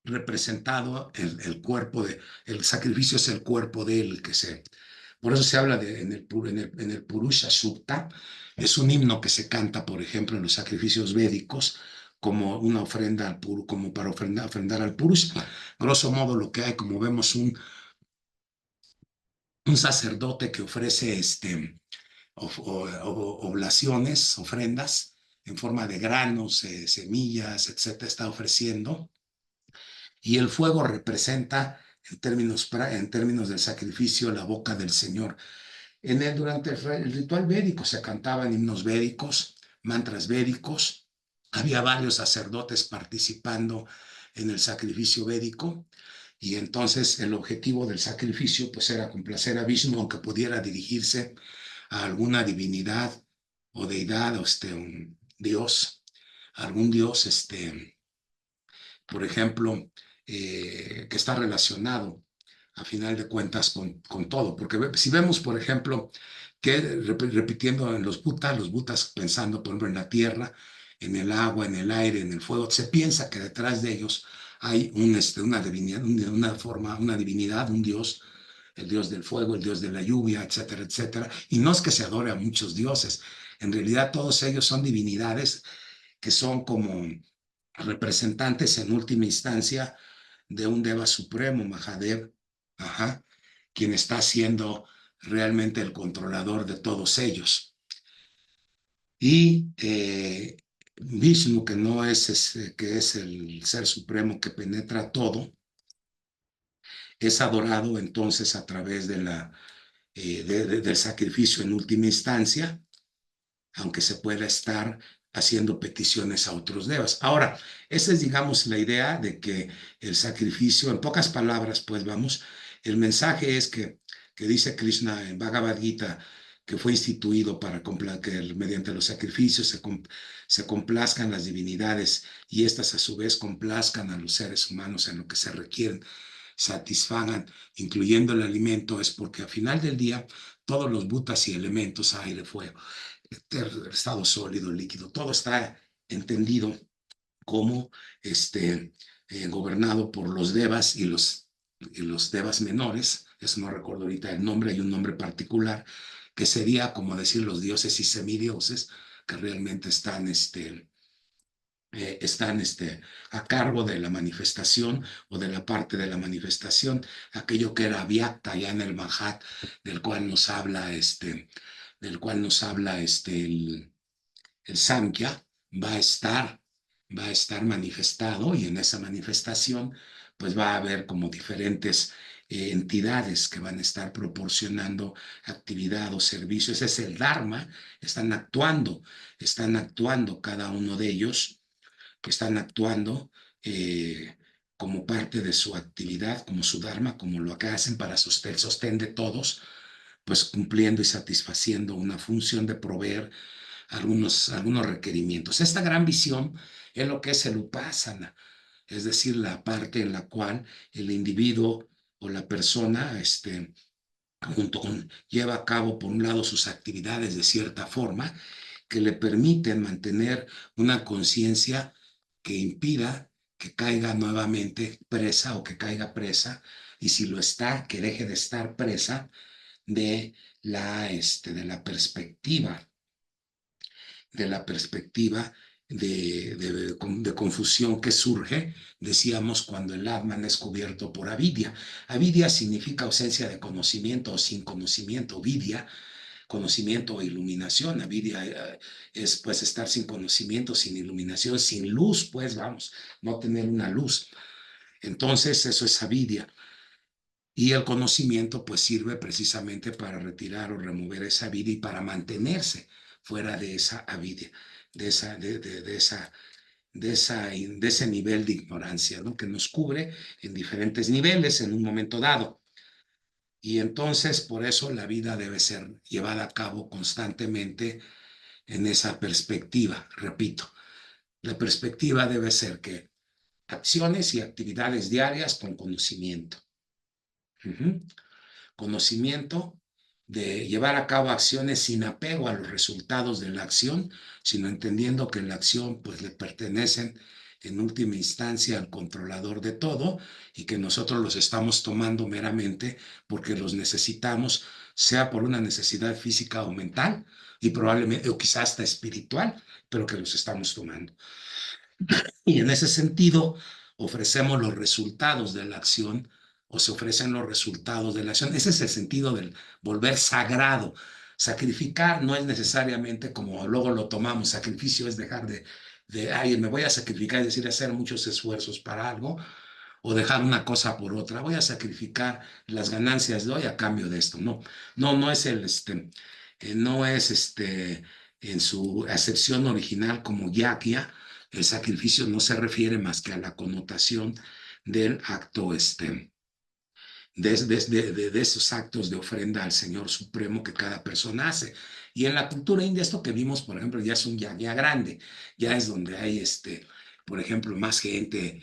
Speaker 1: representado el cuerpo el sacrificio es el cuerpo de él por eso se habla en el Purusha Sukta, es un himno que se canta, por ejemplo, en los sacrificios védicos, como una ofrenda como para ofrendar al Purusha. Grosso modo, lo que hay, como vemos, un sacerdote que ofrece oblaciones, ofrendas, en forma de granos, semillas, etcétera, está ofreciendo. Y el fuego representa, en términos del sacrificio, la boca del Señor. Durante el ritual védico se cantaban himnos védicos, mantras védicos. Había varios sacerdotes participando en el sacrificio védico. Y entonces el objetivo del sacrificio pues era complacer a Vishnu, aunque pudiera dirigirse a alguna divinidad o deidad o un dios, algún dios, por ejemplo, que está relacionado a final de cuentas con todo. Porque si vemos, por ejemplo, que repitiendo en los butas pensando, por ejemplo, en la tierra, en el agua, en el aire, en el fuego, se piensa que detrás de ellos hay una divinidad, una divinidad, un dios, el dios del fuego, el dios de la lluvia, etcétera, etcétera. Y no es que se adore a muchos dioses, en realidad todos ellos son divinidades que son como representantes en última instancia de un Deva supremo, Mahadev, quien está siendo realmente el controlador de todos ellos. Y Vishnu, que no es, que es el ser supremo que penetra todo, es adorado entonces a través del sacrificio en última instancia, aunque se pueda estar haciendo peticiones a otros devas. Ahora, esa es, digamos, la idea de que el sacrificio, en pocas palabras, pues vamos, el mensaje es que dice Krishna en Bhagavad Gita, que fue instituido para que mediante los sacrificios se complazcan las divinidades y éstas a su vez complazcan a los seres humanos en lo que se requieren, satisfagan, incluyendo el alimento, es porque al final del día todos los bhutas y elementos, aire, fuego, estado sólido, líquido, todo está entendido como gobernado por los devas y los devas menores, eso no recuerdo ahorita el nombre, hay un nombre particular, que sería como decir los dioses y semidioses, que realmente están a cargo de la manifestación o de la parte de la manifestación, aquello que era Vyakta ya en el Mahat, del cual nos habla el Samkhya, va a estar, va a estar manifestado y en esa manifestación pues va a haber como diferentes entidades que van a estar proporcionando actividad o servicio. Ese es el Dharma, están actuando cada uno de ellos, que están actuando como parte de su actividad, como su Dharma, como lo que hacen para el sostén de todos, pues cumpliendo y satisfaciendo una función de proveer algunos requerimientos. Esta gran visión es lo que es el upasana, es decir, la parte en la cual el individuo o la persona, lleva a cabo, por un lado, sus actividades de cierta forma que le permiten mantener una conciencia que impida que caiga nuevamente presa o que caiga presa, y si lo está, que deje de estar presa de la perspectiva de confusión que surge, decíamos, cuando el Atman es cubierto por avidya. Avidya significa ausencia de conocimiento o sin conocimiento. Vidya, conocimiento o iluminación. Avidya es pues estar sin conocimiento, sin iluminación, sin luz, pues vamos, no tener una luz. Entonces eso es avidya. Y el conocimiento pues sirve precisamente para retirar o remover esa avidya y para mantenerse fuera de esa avidya, de ese nivel de ignorancia, ¿no? Que nos cubre en diferentes niveles en un momento dado. Y entonces por eso la vida debe ser llevada a cabo constantemente en esa perspectiva. Repito, la perspectiva debe ser que acciones y actividades diarias con conocimiento. Conocimiento de llevar a cabo acciones sin apego a los resultados de la acción, sino entendiendo que la acción pues le pertenecen en última instancia al controlador de todo y que nosotros los estamos tomando meramente porque los necesitamos, sea por una necesidad física o mental y probablemente o quizás hasta espiritual, pero que los estamos tomando. Y en ese sentido ofrecemos los resultados de la acción o se ofrecen los resultados de la acción. Ese es el sentido del volver sagrado. Sacrificar no es necesariamente como luego lo tomamos. Sacrificio es dejar ay, me voy a sacrificar, es decir, hacer muchos esfuerzos para algo o dejar una cosa por otra. Voy a sacrificar las ganancias de hoy a cambio de esto. No, no es no es en su acepción original como yakia. El sacrificio no se refiere más que a la connotación del acto de esos actos de ofrenda al Señor Supremo que cada persona hace. Y en la cultura india, esto que vimos, por ejemplo, ya es un yagya grande, ya es donde hay, por ejemplo, más gente,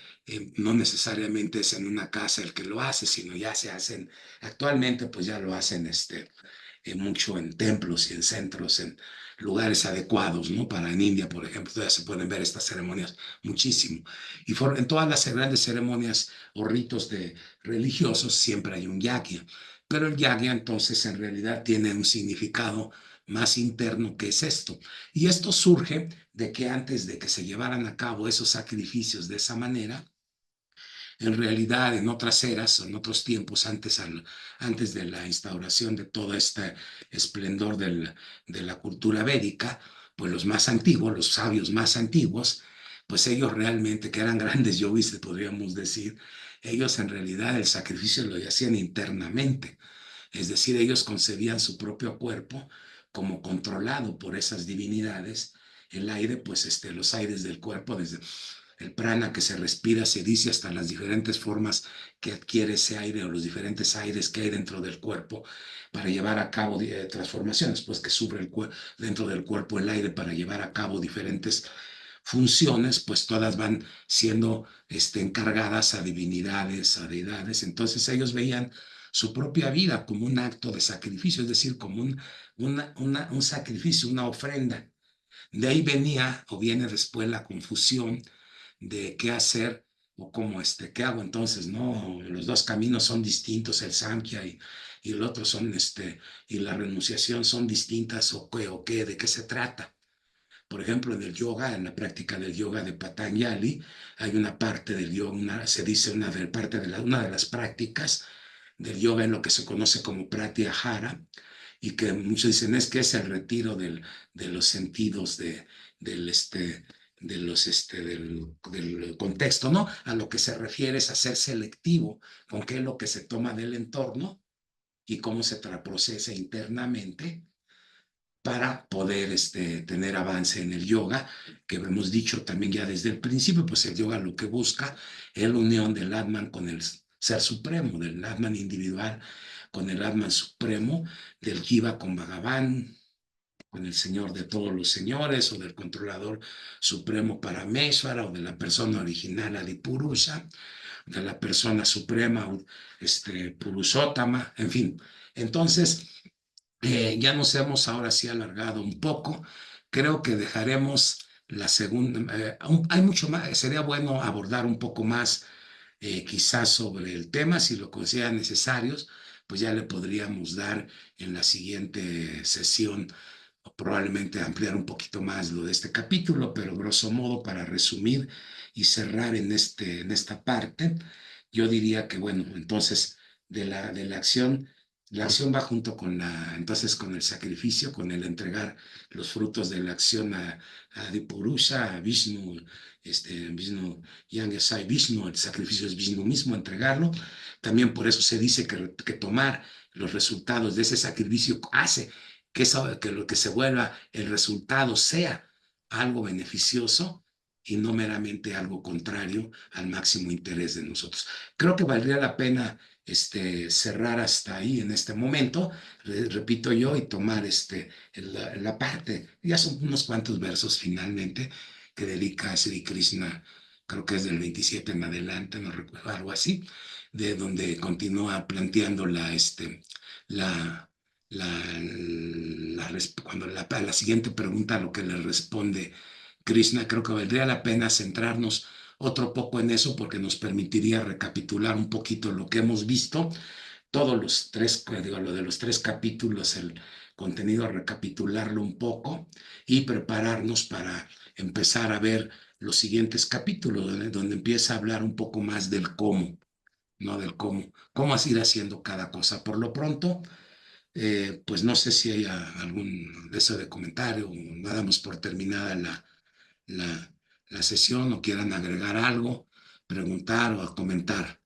Speaker 1: no necesariamente es en una casa el que lo hace, sino ya se hacen, actualmente pues ya lo hacen mucho en templos y en centros, en lugares adecuados, ¿no? Para en India, por ejemplo, todavía se pueden ver estas ceremonias muchísimo. Y en todas las grandes ceremonias o ritos religiosos siempre hay un yagya, pero el yagya entonces en realidad tiene un significado más interno que es esto. Y esto surge de que antes de que se llevaran a cabo esos sacrificios de esa manera, en realidad en otras eras, en otros tiempos, antes de la instauración de todo este esplendor de la cultura védica, pues los más antiguos, los sabios más antiguos, pues ellos realmente, que eran grandes yogis, podríamos decir, ellos en realidad el sacrificio lo hacían internamente, es decir, ellos concebían su propio cuerpo como controlado por esas divinidades, el aire, pues los aires del cuerpo, desde el prana que se respira, se dice hasta las diferentes formas que adquiere ese aire o los diferentes aires que hay dentro del cuerpo para llevar a cabo transformaciones, pues que sube dentro del cuerpo el aire para llevar a cabo diferentes funciones, pues todas van siendo encargadas a divinidades, a deidades. Entonces ellos veían su propia vida como un acto de sacrificio, es decir, como un sacrificio, una ofrenda. De ahí venía o viene después la confusión de qué hacer o cómo qué hago entonces, ¿no? Los dos caminos son distintos, el Samkhya y el otro son y la renunciación son distintas o qué, de qué se trata. Por ejemplo, en el yoga, en la práctica del yoga de Patanjali, hay una parte del yoga, se dice una de las prácticas del yoga en lo que se conoce como pratyahara, y que muchos dicen es que es el retiro de los sentidos del, este, de los, del contexto, ¿no? A lo que se refiere es a ser selectivo con qué es lo que se toma del entorno y cómo se procesa internamente para poder tener avance en el yoga, que hemos dicho también ya desde el principio, pues el yoga lo que busca es la unión del Atman con el Ser Supremo, del Atman individual con el Atman Supremo, del Jiva con Bhagavan, con el Señor de todos los señores, o del controlador supremo Parameshvara, o de la persona original Adipurusha, de la persona suprema, Purushottama, en fin. Entonces, ya nos hemos ahora sí alargado un poco. Creo que dejaremos la segunda. Hay mucho más. Sería bueno abordar un poco más, quizás sobre el tema, si lo consideran necesarios, pues ya le podríamos dar en la siguiente sesión, o probablemente ampliar un poquito más lo de este capítulo, pero grosso modo, para resumir y cerrar en esta parte, yo diría que, bueno, entonces, de la acción. La acción va junto entonces con el sacrificio, con el entregar los frutos de la acción a Adipurusha, a Vishnu, Vishnu, Yang Yasai Vishnu, el sacrificio es Vishnu mismo, entregarlo. También por eso se dice que tomar los resultados de ese sacrificio hace que lo que se vuelva el resultado sea algo beneficioso y no meramente algo contrario al máximo interés de nosotros. Creo que valdría la pena cerrar hasta ahí en este momento, repito yo, y tomar la parte, ya son unos cuantos versos finalmente, que dedica a Sri Krishna, creo que es del 27 en adelante, no recuerdo, algo así, de donde continúa planteando la, cuando la siguiente pregunta a lo que le responde Krishna, creo que valdría la pena centrarnos otro poco en eso porque nos permitiría recapitular un poquito lo que hemos visto, todos los tres, digo, lo de los tres capítulos, el contenido, recapitularlo un poco y prepararnos para empezar a ver los siguientes capítulos, donde empieza a hablar un poco más del cómo, ¿no? Del cómo ir haciendo cada cosa. Por lo pronto, pues no sé si hay algún deseo de comentario o nada más por terminada la, la sesión o quieran agregar algo, preguntar o comentar.